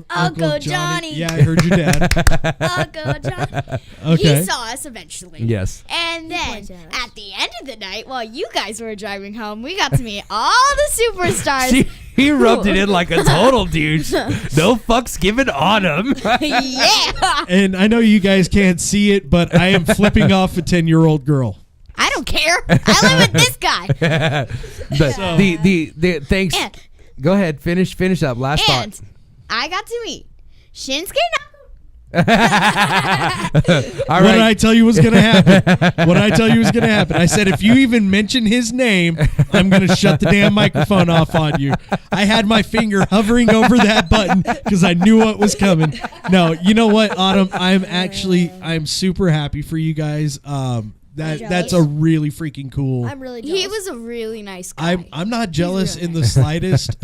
Uncle Johnny. Yeah, I heard your dad. Uncle Johnny. Okay. He saw us eventually. Yes. And then jealous. at the end of the night, while you guys were driving home, we got to meet all the superstars. He rubbed it in like a total douche. No fucks given on him. Yeah. And I know you guys can't see it, but I am flipping off a 10-year-old girl. I don't care. I live with this guy. the thanks. And, Go ahead, finish up. Last and thought. I got to meet Shinsuke All What did right. I tell you was going to happen? What did I tell you was going to happen? I said, if you even mention his name, I'm going to shut the damn microphone off on you. I had my finger hovering over that button because I knew what was coming. No, you know what, Autumn? I'm super happy for you guys. That's a really freaking cool. I'm really jealous. He was a really nice guy. I'm not jealous in the slightest.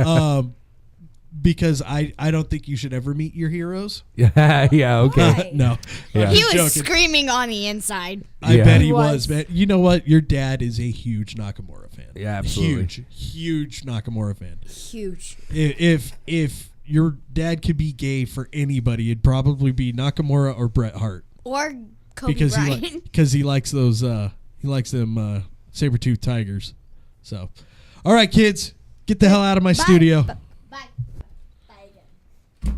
Because I don't think you should ever meet your heroes. Yeah, okay. Why? No. Yeah. He was joking. screaming on the inside. I Yeah. bet he He was, was. man. You know what? Your dad is a huge Nakamura fan. Yeah, absolutely. Huge Nakamura fan. Huge. If your dad could be gay for anybody, it'd probably be Nakamura or Bret Hart Or Kobe because Bryant. he likes those he likes them saber-toothed tigers. So, all right, kids, get the hell out of my studio. Bye. Bye again.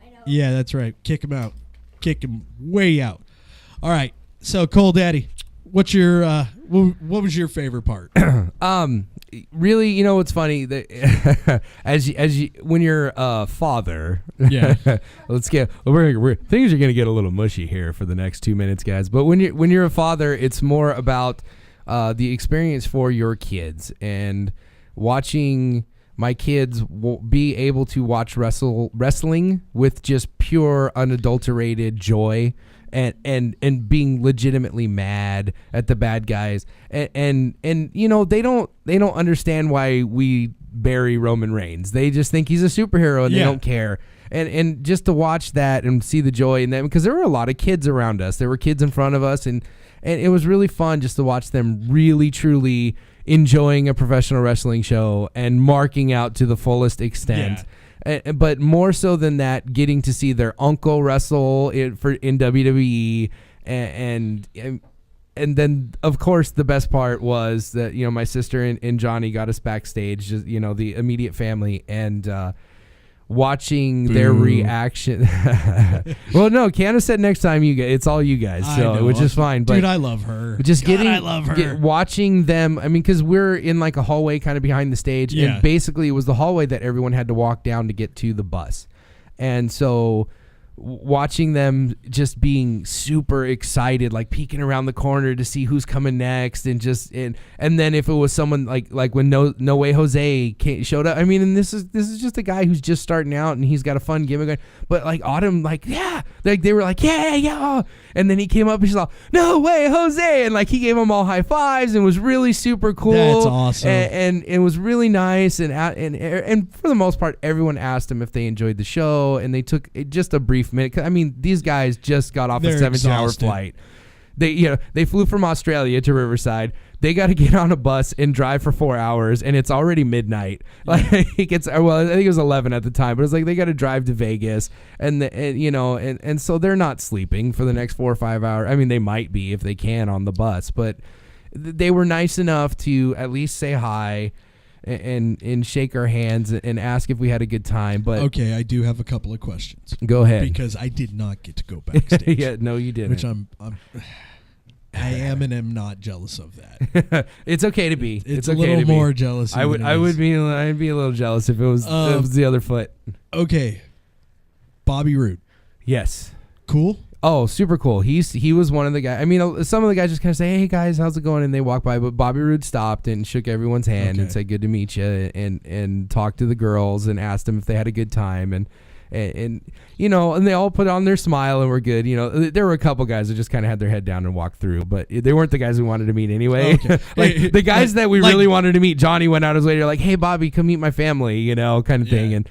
I know. Yeah, that's right. Kick him out. Kick him way out. All right. So, Cole Daddy, what's your what was your favorite part? Really, you know what's funny that as you when you're a father, Yeah. let's get we're things are gonna get a little mushy here for the next 2 minutes, guys. But when you're a father, it's more about the experience for your kids and watching my kids be able to watch wrestling with just pure unadulterated joy. And being legitimately mad at the bad guys, and you know they don't understand why we bury Roman Reigns. They just think he's a superhero and they don't care. And just to watch that and see the joy in them, because there were a lot of kids around us. There were kids in front of us, and it was really fun just to watch them really truly enjoying a professional wrestling show and marking out to the fullest extent. Yeah. But more so than that, getting to see their uncle wrestle in WWE, and then of course the best part was that my sister and Johnny got us backstage, just, the immediate family, and watching their reaction. Well, no, Kiana said next time it's all you guys, so which is fine. But Dude, I love her. just God, I love her. Watching them. I mean, because we're in like a hallway kind of behind the stage, Yeah. and basically it was the hallway that everyone had to walk down to get to the bus, and so watching them just being super excited, like peeking around the corner to see who's coming next, and then if it was someone like when No Way Jose showed up, I mean, and this is just a guy who's just starting out and he's got a fun gimmick, but like Autumn, like they were like yeah, and then he came up and she's like, No Way Jose, and like he gave them all high fives and was really super cool. That's awesome. And it was really nice, and for the most part everyone asked him if they enjoyed the show, and they took just a brief minute. I mean, these guys just got off a 17-hour exhausted. flight. They flew from Australia to Riverside. They got to get on a bus and drive for 4 hours, and it's already midnight. Like I think it was 11 at the time, but it's like they got to drive to Vegas, and so they're not sleeping for the next 4 or 5 hours. I mean, they might be if they can on the bus, but they were nice enough to at least say hi and shake our hands and ask if we had a good time. But Okay, I do have a couple of questions. Go ahead. Because I did not get to go backstage. Yeah, no, you didn't. Which I am and am not jealous of that. It's okay to be. It's okay a little to be. more jealous. I'd be a little jealous if it was the other foot. Okay. Bobby Roode. Yes. Cool. Oh, super cool. He was one of the guys. I mean, some of the guys just kind of say, "Hey guys, how's it going?" and they walk by. But Bobby Roode stopped and shook everyone's hand and said, "Good to meet you," and talked to the girls and asked them if they had a good time and you know, and they all put on their smile and were good. You know, there were a couple guys that just kind of had their head down and walked through, but they weren't the guys we wanted to meet anyway. Okay. Like the guys that we really wanted to meet, Johnny went out his way. They're like, "Hey, Bobby, come meet my family," you know, kind of thing. And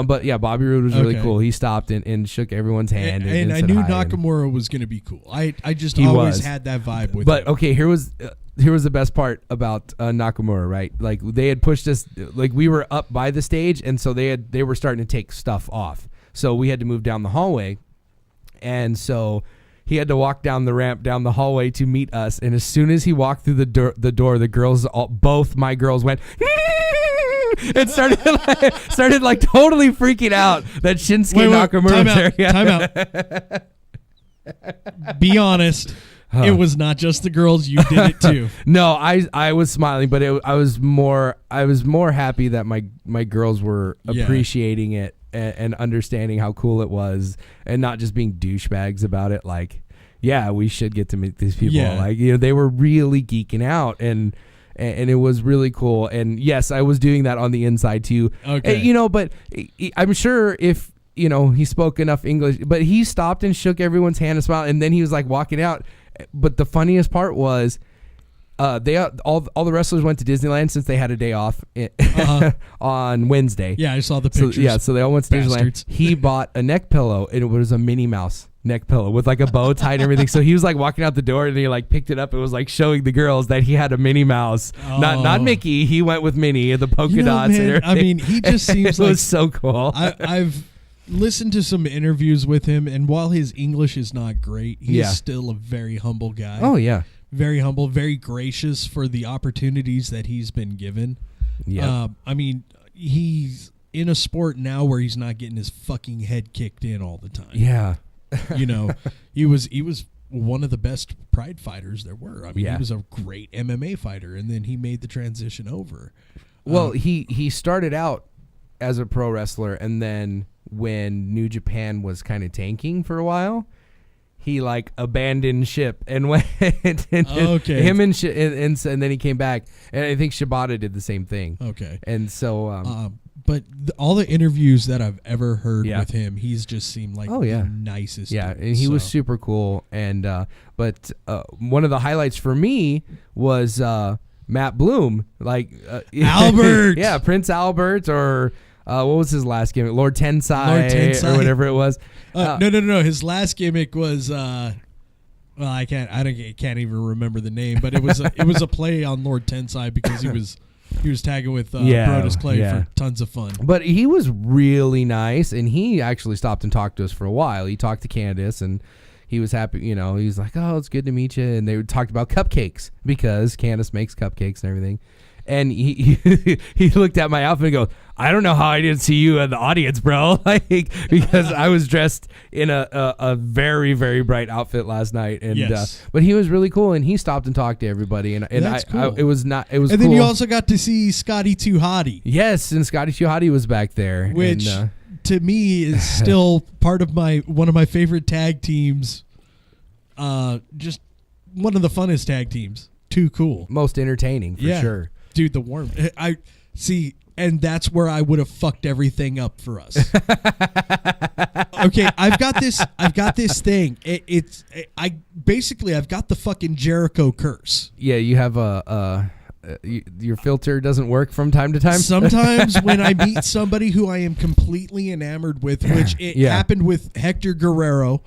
but yeah, Bobby Roode was really cool. He stopped and shook everyone's hand. And I knew Nakamura was going to be cool. I just always had that vibe with him. But okay, here was the best part about Nakamura, right? Like they had pushed us, like we were up by the stage, and so they were starting to take stuff off. So we had to move down the hallway, and so he had to walk down the ramp down the hallway to meet us. And as soon as he walked through the door, the girls, both my girls went. It started like totally freaking out that Shinsuke Nakamura was there. Time out. Be honest. It was not just the girls. You did it too. No, I was smiling, but I was more happy that my girls were appreciating it and understanding how cool it was, and not just being douchebags about it. Like, yeah, we should get to meet these people. Yeah. Like, you know, they were really geeking out, and it was really cool. And yes, I was doing that on the inside too. Okay. You know, but I'm sure if, you know, he spoke enough English, but he stopped and shook everyone's hand and smiled, and then he was like walking out. But the funniest part was, all the wrestlers went to Disneyland since they had a day off on Wednesday. Yeah, I saw the pictures. So they all went to Disneyland. He bought a neck pillow, and it was a Minnie Mouse neck pillow with like a bow tie and everything. So he was like walking out the door, and he like picked it up. It was like showing the girls that he had a Minnie Mouse, not Mickey. He went with Minnie, the polka dots. Man, and everything. I mean, he just seems it like was so cool. I've listened to some interviews with him, and while his English is not great, he's still a very humble guy. Oh yeah. Very humble, very gracious for the opportunities that he's been given. Yeah. I mean, he's in a sport now where he's not getting his fucking head kicked in all the time. Yeah. You know, he was one of the best Pride fighters there were. I mean, he was a great MMA fighter, and then he made the transition over. Well, he started out as a pro wrestler, and then when New Japan was kind of tanking for a while, he like abandoned ship and went and him and then he came back, and I think Shibata did the same thing. Okay. And so but all the interviews that I've ever heard with him, he's just seemed like the nicest dude. And he was super cool. And but one of the highlights for me was Matt Bloom, like Albert. Yeah, Prince Albert, or what was his last gimmick? Lord Tensai or whatever it was. No. His last gimmick was well, I can't even remember the name, but it was a play on Lord Tensai because he was tagging with Brodus Clay for tons of fun. But he was really nice, and he actually stopped and talked to us for a while. He talked to Candace, and he was happy. You know, he was like, "Oh, it's good to meet you," and they talked about cupcakes because Candace makes cupcakes and everything. And he looked at my outfit and goes, "I don't know how I didn't see you in the audience, bro." Like, because I was dressed in a very, very bright outfit last night, and but he was really cool, and he stopped and talked to everybody, and that's cool. It was and cool. Then you also got to see Scotty 2 Hotty. Yes, and Scotty 2 Hotty was back there, which to me is still part of one of my favorite tag teams. Just one of the funnest tag teams. Too cool, most entertaining for sure. Dude, the worm. I see, and that's where I would have fucked everything up for us. Okay, I've got this thing. I've got the fucking Jericho curse. Yeah, you have your filter doesn't work from time to time. Sometimes when I meet somebody who I am completely enamored with, which happened with Hector Guerrero,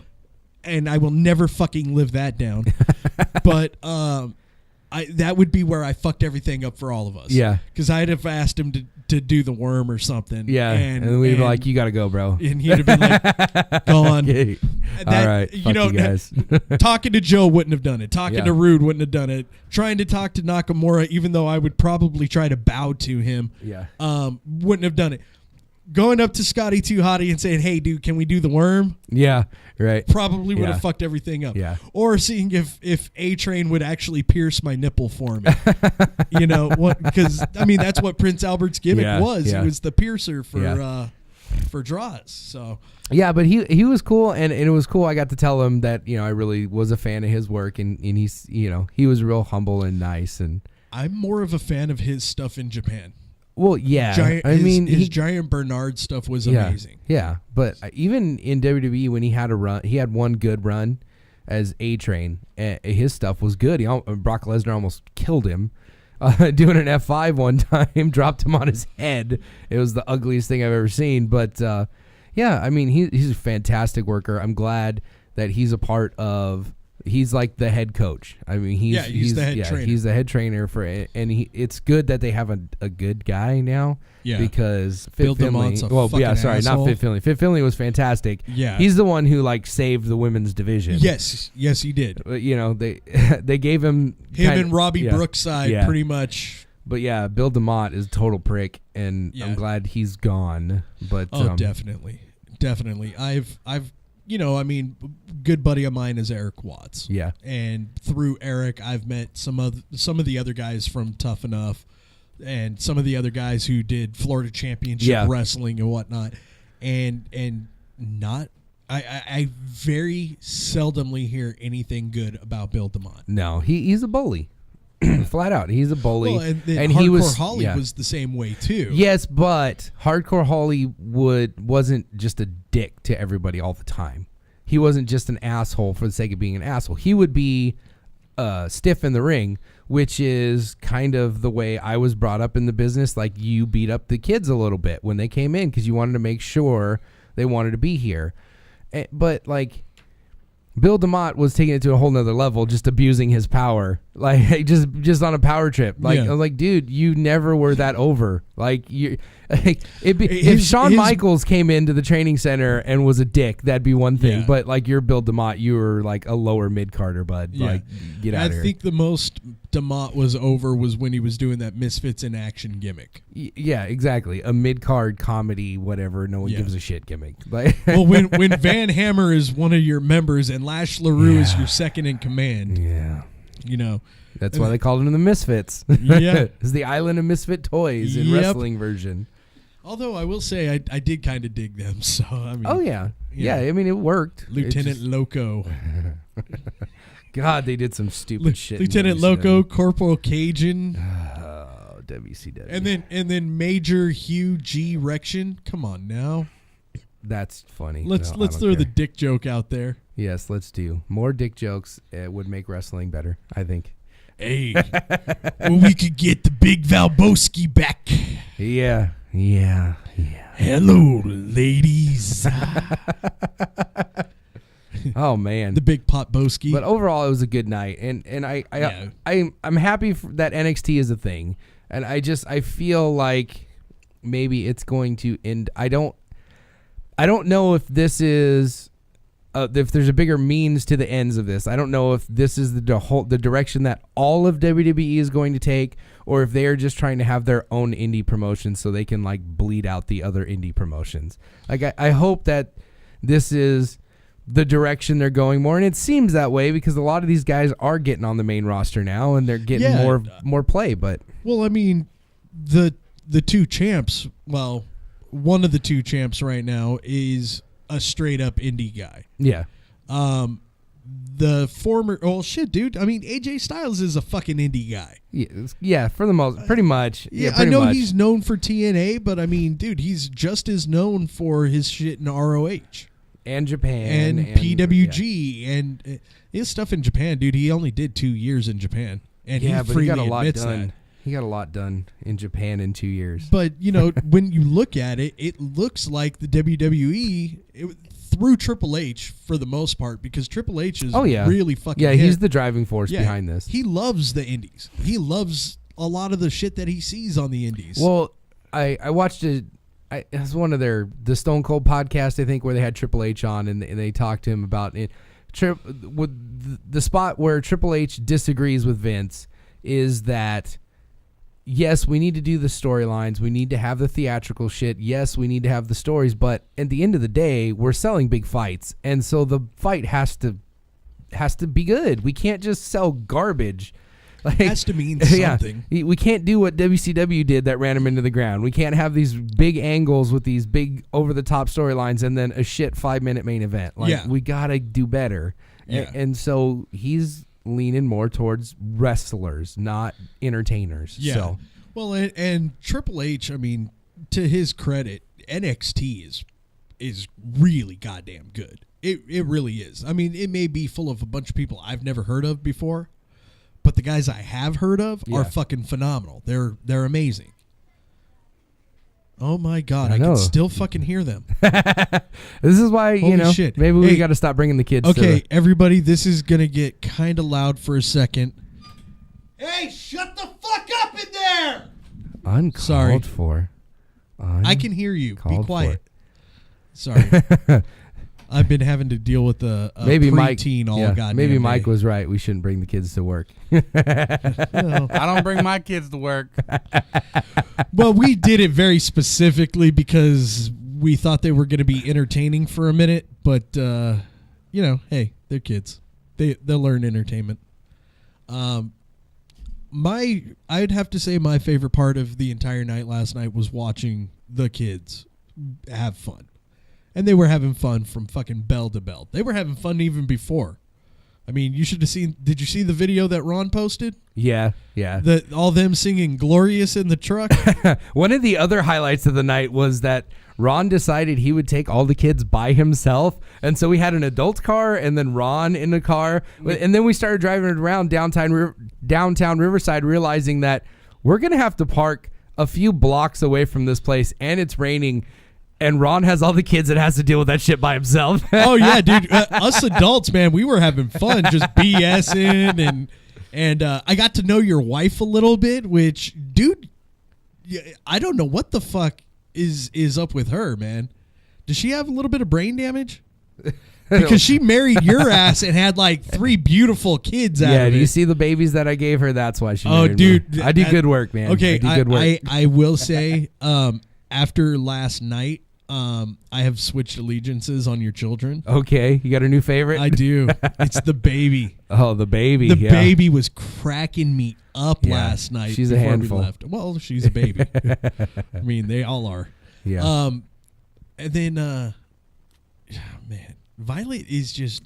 and I will never fucking live that down. But that would be where I fucked everything up for all of us. Yeah. Because I'd have asked him to do the worm or something. Yeah. And we'd be like, "You got to go, bro." And he'd have been like, "Go on." Okay. All right. You know, you guys. Talking to Joe wouldn't have done it. Talking to Rude wouldn't have done it. Trying to talk to Nakamura, even though I would probably try to bow to him, wouldn't have done it. Going up to Scotty 2 Hotty and saying, "Hey, dude, can we do the worm?" Yeah, right. Probably would have fucked everything up. Yeah. Or seeing if A-Train would actually pierce my nipple for me. You know, because I mean that's what Prince Albert's gimmick was. He was the piercer for for draws. So yeah, but he was cool, and it was cool. I got to tell him that I really was a fan of his work, and he's he was real humble and nice. And I'm more of a fan of his stuff in Japan. Well, yeah, his Giant Bernard stuff was amazing. Yeah, but even in WWE when he had a run, he had one good run as A-Train. His stuff was good. Brock Lesnar almost killed him doing an F5 one time, dropped him on his head. It was the ugliest thing I've ever seen. But yeah, I mean, he's a fantastic worker. I'm glad that he's a part of. He's like the head coach. I mean, he's the head trainer. He's the head trainer it's good that they have a good guy now. Yeah, because Fit Finlay. Not Fit Finlay. Fit Finlay was fantastic. Yeah, he's the one who saved the women's division. Yes, he did. They gave him and Robbie Brookside pretty much. But yeah, Bill DeMott is a total prick, and I'm glad he's gone. But definitely. I've good buddy of mine is Eric Watts. Yeah. And through Eric, I've met some of the other guys from Tough Enough and some of the other guys who did Florida Championship Wrestling and whatnot. And I very seldomly hear anything good about Bill DeMott. No, he's a bully. Flat out, he's a bully. Well, and he was Holly was the same way too. Yes, but Hardcore Holly wasn't just a dick to everybody all the time. He wasn't just an asshole for the sake of being an asshole. He would be stiff in the ring, which is kind of the way I was brought up in the business. Like, you beat up the kids a little bit when they came in because you wanted to make sure they wanted to be here. But Bill DeMott was taking it to a whole nother level, just abusing his power, just on a power trip. I was like, dude, you never were that over. If Shawn Michaels came into the training center and was a dick, that'd be one thing. Yeah. But you're Bill DeMott, you were a lower mid Carter, bud. Yeah. Get out of here. I think the most DeMott was over was when he was doing that Misfits in Action gimmick. Yeah, exactly. A mid card comedy, whatever. No one gives a shit gimmick. Well, when Van Hammer is one of your members and Lash LaRue is your second in command. Yeah. That's why they called him the Misfits. Yeah. It's the Island of Misfit Toys in wrestling version. Although I will say I did kind of dig them. So I mean. Oh yeah. Yeah. I mean, it worked. Lieutenant Loco. God, they did some stupid shit. Lieutenant Loco, Corporal Cajun. Oh, WCW. And then Major Hugh G. Rection. Come on now. That's funny. Let's throw the dick joke out there. Yes, let's do more dick jokes. Would make wrestling better, I think. Hey, well, we could get the Big Valboski back. Yeah. Hello, ladies. Oh man, the Big Potboski. But overall, it was a good night, and I'm happy that NXT is a thing, and I feel like maybe it's going to end. I don't know if this is. If there's a bigger means to the ends of this, I don't know if this is the direction that all of WWE is going to take, or if they are just trying to have their own indie promotions so they can bleed out the other indie promotions. I hope that this is the direction they're going more, and it seems that way because a lot of these guys are getting on the main roster now, and they're getting more play. But I mean, the two champs. Well, one of the two champs right now is a straight up indie guy. Yeah. The former dude. I mean, AJ Styles is a fucking indie guy. Yeah, for the most, pretty much. Yeah, I know he's known for TNA, but I mean, dude, he's just as known for his shit in ROH and Japan and PWG and his stuff in Japan, dude. He only did 2 years in Japan, and he got a lot done. He got a lot done in Japan in 2 years. But, when you look at it, it looks like the WWE through Triple H for the most part, because Triple H is really fucking he's the driving force behind this. He loves the indies. He loves a lot of the shit that he sees on the indies. Well, I watched it. It was one of the Stone Cold podcast, I think, where they had Triple H on, and they talked to him about it. With the spot where Triple H disagrees with Vince is that, yes, we need to do the storylines. We need to have the theatrical shit. Yes, we need to have the stories. But at the end of the day, we're selling big fights. And so the fight has to be good. We can't just sell garbage Like, it has to mean something. Yeah, we can't do what WCW did that ran him into the ground. We can't have these big angles with these big over-the-top storylines and then a shit 5-minute main event. Like, we got to do better. Yeah. And so he's leaning more towards wrestlers, not entertainers. Yeah. So. Well, and Triple H, I mean, to his credit, NXT is really goddamn good. It really is. I mean, it may be full of a bunch of people I've never heard of before, but the guys I have heard of are fucking phenomenal. They're amazing. Oh my God, I can still fucking hear them. This is why, Holy shit. Maybe we got to stop bringing the kids. Okay, everybody, this is going to get kind of loud for a second. Hey, shut the fuck up in there! Uncalled for. I can hear you. Be Called quiet. Sorry. I've been having to deal with a maybe preteen all goddamn Maybe Mike day. was right. We shouldn't bring the kids to work. I don't bring my kids to work. Well, we did it very specifically because we thought they were going to be entertaining for a minute. But, hey, they're kids. They'll learn entertainment. I'd have to say my favorite part of the entire night last night was watching the kids have fun. And they were having fun from fucking bell to bell. They were having fun even before. I mean, you should have seen. Did you see the video that Ron posted? Yeah. All them singing "Glorious" in the truck. One of the other highlights of the night was that Ron decided he would take all the kids by himself, and so we had an adult car and then Ron in the car, and then we started driving around downtown Riverside, realizing that we're gonna have to park a few blocks away from this place, and it's raining. And Ron has all the kids and has to deal with that shit by himself. Oh, yeah, dude. Us adults, man, we were having fun just BSing. And I got to know your wife a little bit, which, dude, I don't know what the fuck is up with her, man. Does she have a little bit of brain damage? Because she married your ass and had like 3 beautiful kids out of it. Yeah, do you see the babies that I gave her? That's why she married dude. me. I do good work, man. Okay, I do good work. I will say, after last night, I have switched allegiances on your children. Okay, you got a new favorite? I do. It's the baby. Oh, the baby. The baby was cracking me up last night. She's a handful. We left. Well, she's a baby. I mean, they all are. Yeah. And then, man, Violet is just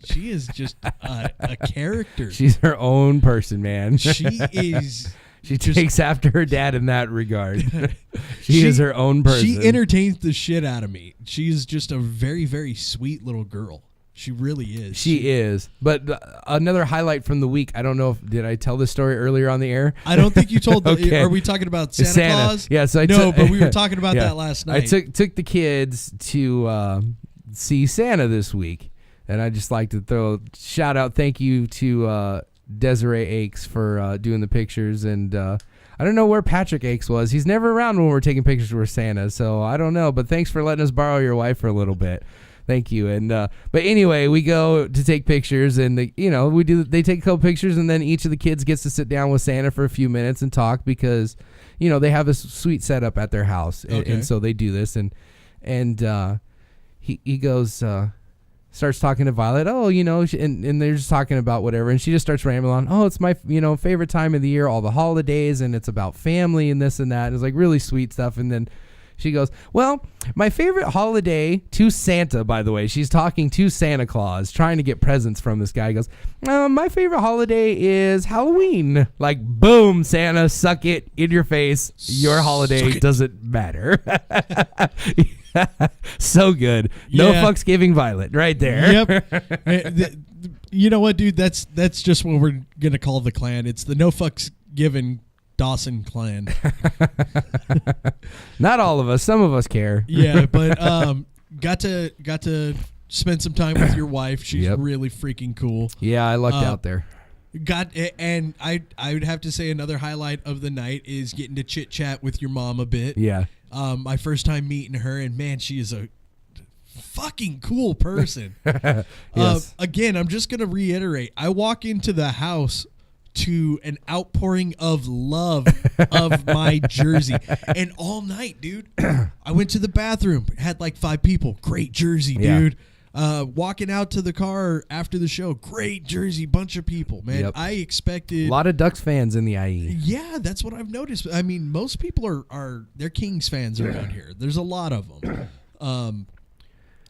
a character. She's her own person, man. She is. She takes after her dad in that regard. she is her own person. She entertains the shit out of me. She's just a very, very sweet little girl. She really is. She is. But another highlight from the week, I don't know did I tell this story earlier on the air? I don't think you told. Okay. Are we talking about Santa Claus? Yeah, so but we were talking about that last night. I took the kids to see Santa this week. And I'd just like to throw a shout out, thank you to Desiree Akes for doing the pictures, and I don't know where Patrick Akes was. He's never around when we're taking pictures with Santa, so I don't know. But thanks for letting us borrow your wife for a little bit. Thank you. And but anyway, we go to take pictures, and we do. They take a couple pictures, and then each of the kids gets to sit down with Santa for a few minutes and talk because they have a sweet setup at their house, and so they do this. And he goes. Starts talking to Violet, and they're just talking about whatever, and she just starts rambling on, it's my, favorite time of the year, all the holidays, and it's about family and this and that, and it's like really sweet stuff, and then she goes, well, my favorite holiday to Santa, by the way, she's talking to Santa Claus, trying to get presents from this guy, goes, my favorite holiday is Halloween. Like, boom, Santa, suck it in your face, your holiday doesn't matter. So good. No fucks giving Violet right there. Yep. You know what, dude? That's just what we're going to call the clan. It's the no fucks given Dawson clan. Not all of us. Some of us care. Yeah, but got to spend some time with your wife. She's really freaking cool. Yeah, I lucked out there. And I would have to say another highlight of the night is getting to chit chat with your mom a bit. Yeah. My first time meeting her, and man, she is a fucking cool person. Yes. Again, I'm just gonna reiterate. I walk into the house to an outpouring of love of my jersey, and all night, dude. I went to the bathroom, had like 5 people. Great jersey, dude. Walking out to the car after the show, great Jersey, bunch of people, man. Yep. I expected a lot of Ducks fans in the IE. Yeah, that's what I've noticed. I mean, most people are they're Kings fans around here. There's a lot of them.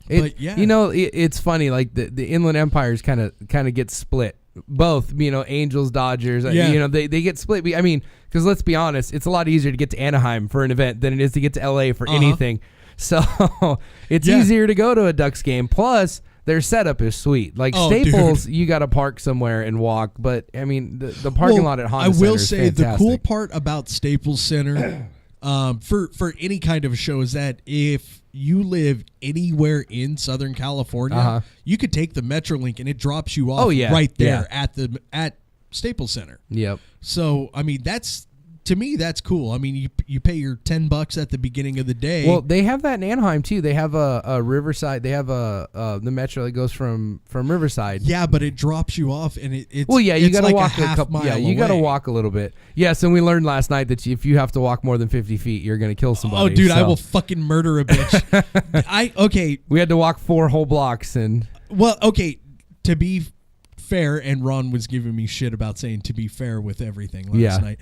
But yeah, it's funny. Like the Inland Empires kind of get split. Both, Angels, Dodgers. They get split. I mean, because let's be honest, it's a lot easier to get to Anaheim for an event than it is to get to LA for anything. So it's easier to go to a Ducks game. Plus, their setup is sweet. Like Staples, you got to park somewhere and walk. But I mean, the parking lot at Honda Center is fantastic. The cool part about Staples Center, for any kind of a show, is that if you live anywhere in Southern California, you could take the Metrolink and it drops you off right there at Staples Center. Yep. So I mean, to me, that's cool. I mean, you pay your $10 at the beginning of the day. Well, they have that in Anaheim too. They have a Riverside. They have the metro that goes from Riverside. Yeah, but it drops you off, and it's you got to like walk a half mile. Yeah, you got to walk a little bit. Yes, and we learned last night that if you have to walk more than 50 feet, you're going to kill somebody. Oh, dude, I will fucking murder a bitch. We had to walk 4 whole blocks, and to be fair, and Ron was giving me shit about saying to be fair with everything last night.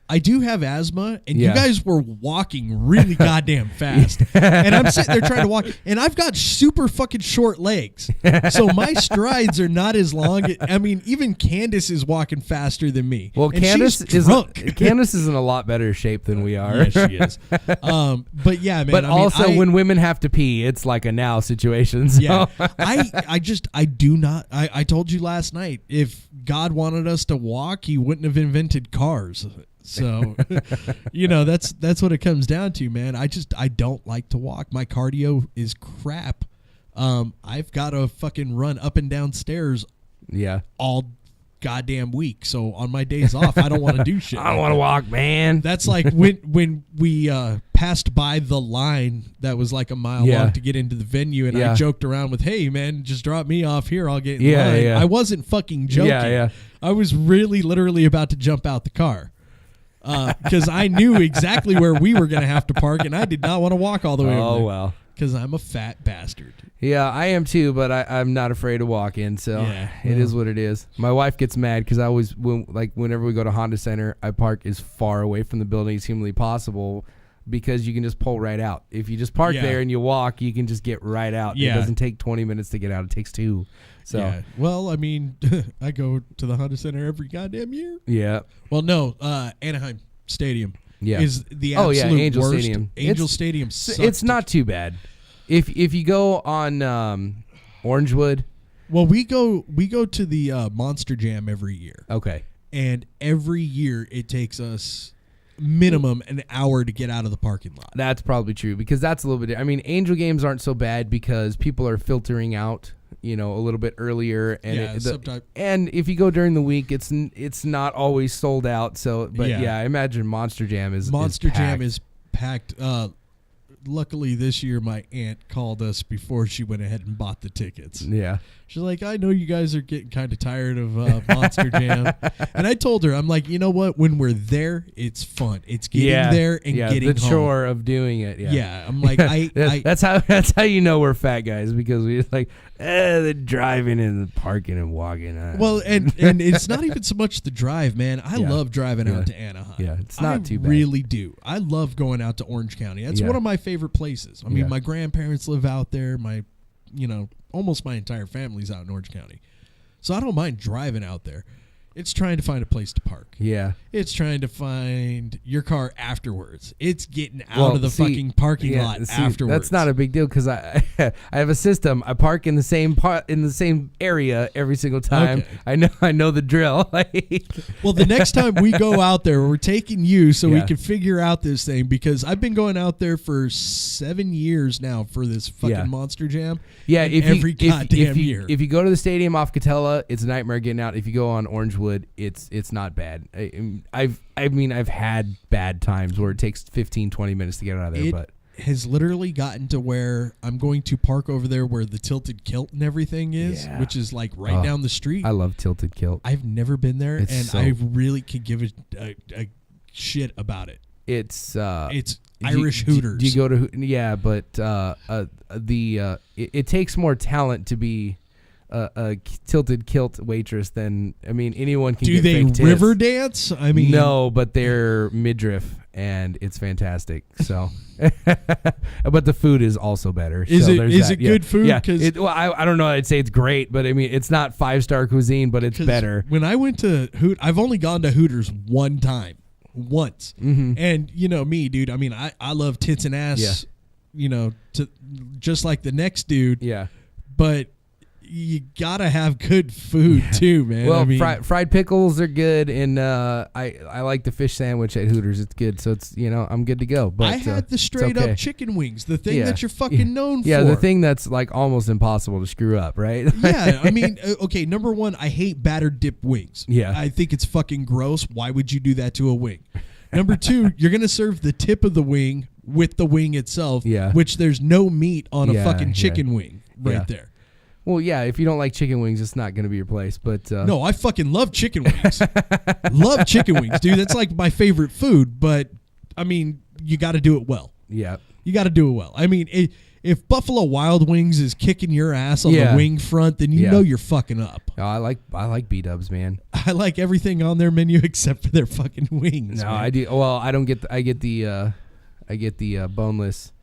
I do have asthma, and you guys were walking really goddamn fast. And I'm sitting there trying to walk, and I've got super fucking short legs. So my strides are not as long. I mean, even Candace is walking faster than me. Well, and Candace is in a lot better shape than we are. Yes, she is. But yeah, man. But when women have to pee, it's like a now situation. So. Yeah. I do not. I told you last night, if God wanted us to walk, he wouldn't have invented cars. So, that's what it comes down to, man. I don't like to walk. My cardio is crap. I've got to fucking run up and down stairs all goddamn week. So on my days off, I don't want to do shit. I don't want to walk, man. That's like when we passed by the line that was like a mile long to get into the venue, and I joked around with, "Hey, man, just drop me off here. I'll get in line." I wasn't fucking joking. Yeah. I was really literally about to jump out the car. Because I knew exactly where we were going to have to park, and I did not want to walk all the way over there. Oh, well. Because I'm a fat bastard. Yeah, I am too, but I'm not afraid to walk in, so it is what it is. My wife gets mad because I always, whenever we go to Honda Center, I park as far away from the building as humanly possible because you can just pull right out. If you just park there and you walk, you can just get right out. It doesn't take 20 minutes to get out. It takes 2. So, well, I mean, I go to the Honda Center every goddamn year. Yeah. Well, no, Anaheim Stadium is the absolute Angel worst. Stadium. Angel Stadium sucks. It's not too bad. If you go on Orangewood. Well, we go to the Monster Jam every year. Okay. And every year it takes us minimum an hour to get out of the parking lot. That's probably true because that's a little bit. I mean, Angel games aren't so bad because people are filtering out, a little bit earlier, and and if you go during the week, it's not always sold out. So, but I imagine Monster Jam is packed. Luckily, this year my aunt called us before she went ahead and bought the tickets. Yeah. She's like, I know you guys are getting kind of tired of Monster Jam. And I told her, I'm like, you know what? When we're there, it's fun. It's getting there and getting home. The chore of doing it. Yeah. I'm like, that's how you know we're fat guys because we just like the driving and the parking and walking. Well, and it's not even so much the drive, man. I love driving out to Anaheim. Yeah, it's not too bad. I really do. I love going out to Orange County. That's one of my favorite places. I mean, my grandparents live out there. My, almost my entire family's out in Orange County. So I don't mind driving out there. It's trying to find a place to park. Yeah. It's trying to find your car afterwards. It's getting out of the fucking parking lot afterwards. That's not a big deal because I have a system. I park in the same area every single time. Okay. I know the drill. Well, the next time we go out there, we're taking you so we can figure out this thing because I've been going out there for 7 years now for this fucking Monster Jam. Yeah, every goddamn year. If you go to the stadium off Catella, it's a nightmare getting out. If you go on Orangewood, it's not bad. I've had bad times where it takes 15-20 minutes to get out of there, but has literally gotten to where I'm going to park over there where the Tilted Kilt and everything is, which is like right down the street. I love Tilted Kilt. I've never been there, I really could give a shit about it. It's Irish Hooters. Do you go to? Yeah, but it takes more talent to be a tilted kilt waitress than anyone can. Do get they fake tits. river dance? No, but they're midriff and it's fantastic. So, but the food is also better. Is so it good food? Yeah. I don't know. I'd say it's great, but it's not 5-star cuisine, but it's better. When I went to I've only gone to Hooters once. Mm-hmm. And me, dude, I love tits and ass, to just like the next dude. Yeah. But you gotta have good food too, man. Well, fried pickles are good, and I like the fish sandwich at Hooters. It's good, so it's I'm good to go. But I had the straight up chicken wings, the thing that you're fucking known for. Yeah, the thing that's like almost impossible to screw up, right? Yeah, okay. Number one, I hate batter dip wings. Yeah, I think it's fucking gross. Why would you do that to a wing? Number two, you're gonna serve the tip of the wing with the wing itself. Yeah, which there's no meat on a fucking chicken wing right there. Well, yeah, if you don't like chicken wings, it's not going to be your place. But no, I fucking love chicken wings. Love chicken wings, dude. That's like my favorite food. But you got to do it well. Yeah, you got to do it well. If Buffalo Wild Wings is kicking your ass on the wing front, then you know you're fucking up. Oh, I like B-dubs, man. I like everything on their menu except for their fucking wings. No, man. I do. Well, I don't get. I get the boneless,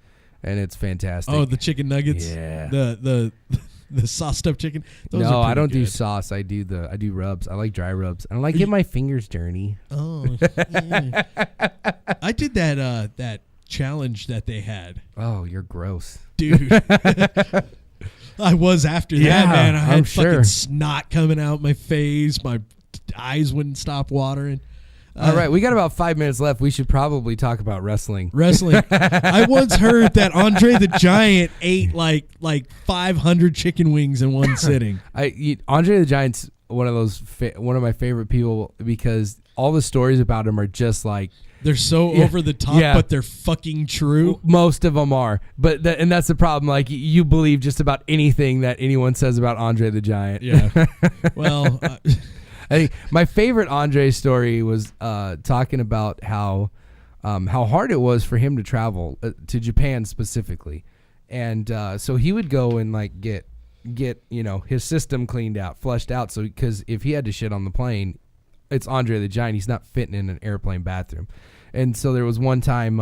and it's fantastic. Oh, the chicken nuggets. Yeah. The sauce stuffed chicken. Those no, are I don't good. do sauce. I do rubs. I like dry rubs. I don't like getting my fingers dirty. Oh, yeah. I did that challenge that they had. Oh, you're gross, dude. I was after that, man. I had fucking snot coming out my face. My eyes wouldn't stop watering. All right, we got about 5 minutes left. We should probably talk about wrestling. I once heard that Andre the Giant ate like 500 chicken wings in one sitting. Andre the Giant's one of my favorite people because all the stories about him are just like they're so over the top, but they're fucking true. Most of them are, but and that's the problem. Like you believe just about anything that anyone says about Andre the Giant. Yeah. Well. I think my favorite Andre story was talking about how hard it was for him to travel to Japan specifically, and so he would go and like get his system cleaned out, flushed out. So because if he had to shit on the plane, it's Andre the Giant. He's not fitting in an airplane bathroom, and so there was one time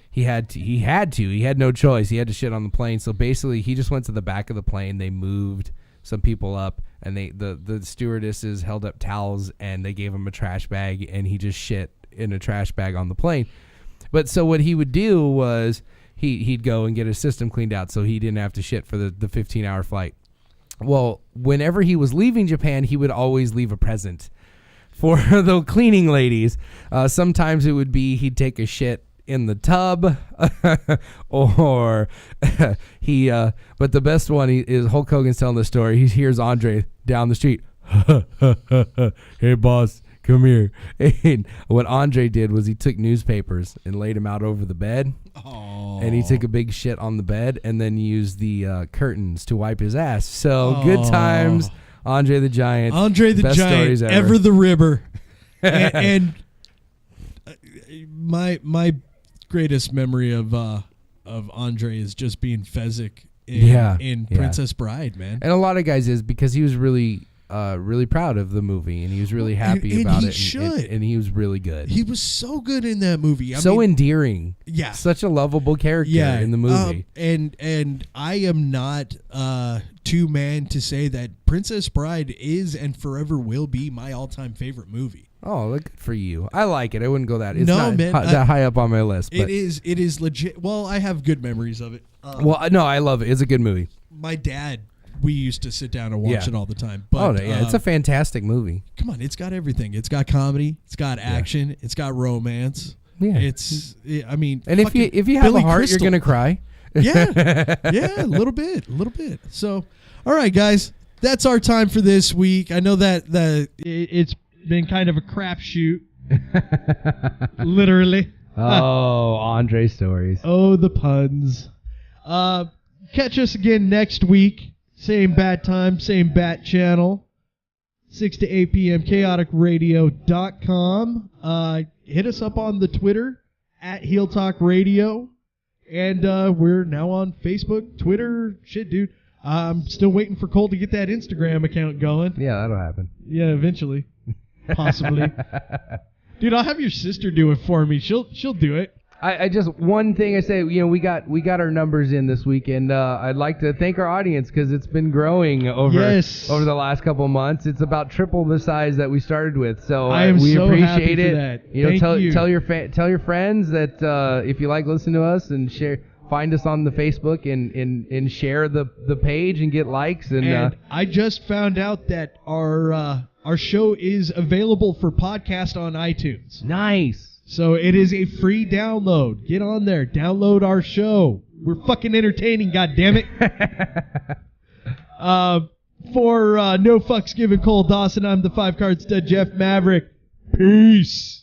he had no choice. He had to shit on the plane. So basically, he just went to the back of the plane. They moved some people up, and the stewardesses held up towels, and they gave him a trash bag, and he just shit in a trash bag on the plane. But so what he would do was he'd go and get his system cleaned out, so he didn't have to shit for the 15-hour flight. Well, whenever he was leaving Japan, he would always leave a present for the cleaning ladies. Sometimes it would be he'd take a shit in the tub, or but the best one is Hulk Hogan's telling the story. He hears Andre down the street. Hey boss, come here. And what Andre did was he took newspapers and laid them out over the bed. Oh. And he took a big shit on the bed and then used the curtains to wipe his ass. So good times, Andre the Giant. Andre the Best Giant, stories ever the ribber. and my greatest memory of Andre is just being Fezzik in Princess Bride, man. And a lot of guys is because he was really proud of the movie, and he was really happy about it. And he was really good. He was so good in that movie. I mean, endearing. Yeah. Such a lovable character in the movie. And I am not too man to say that Princess Bride is and forever will be my all-time favorite movie. Oh, good for you. I like it. I wouldn't go that. It's not that high up on my list. But It is legit. Well, I have good memories of it. No, I love it. It's a good movie. My dad, we used to sit down and watch it all the time. But, it's a fantastic movie. Come on, it's got everything. It's got comedy. It's got action. It's got romance. Yeah, and if you have a heart, you're gonna cry. Yeah, a little bit. So, all right, guys, that's our time for this week. I know that it's been kind of a crapshoot, literally. Oh, Andre stories. Oh, the puns. Catch us again next week. Same bat time, same bat channel. 6 to 8 p.m. KaoticRadio.com. Hit us up on the Twitter at Heel Talk Radio. And we're now on Facebook, Twitter. Shit, dude. I'm still waiting for Cole to get that Instagram account going. Yeah, that'll happen. Yeah, eventually. Possibly. Dude, I'll have your sister do it for me. She'll do it. I just, one thing I say, we got our numbers in this week, and I'd like to thank our audience because it's been growing over the last couple of months. It's about triple the size that we started with, so we so appreciate happy it. For that. Tell your friends that if you like listening to us, and find us on the Facebook and share the page and get likes. And I just found out that our show is available for podcast on iTunes. Nice. So it is a free download. Get on there. Download our show. We're fucking entertaining, goddammit. For No Fucks Given Cole Dawson, I'm the 5 Card Stud Jeff Maverick. Peace.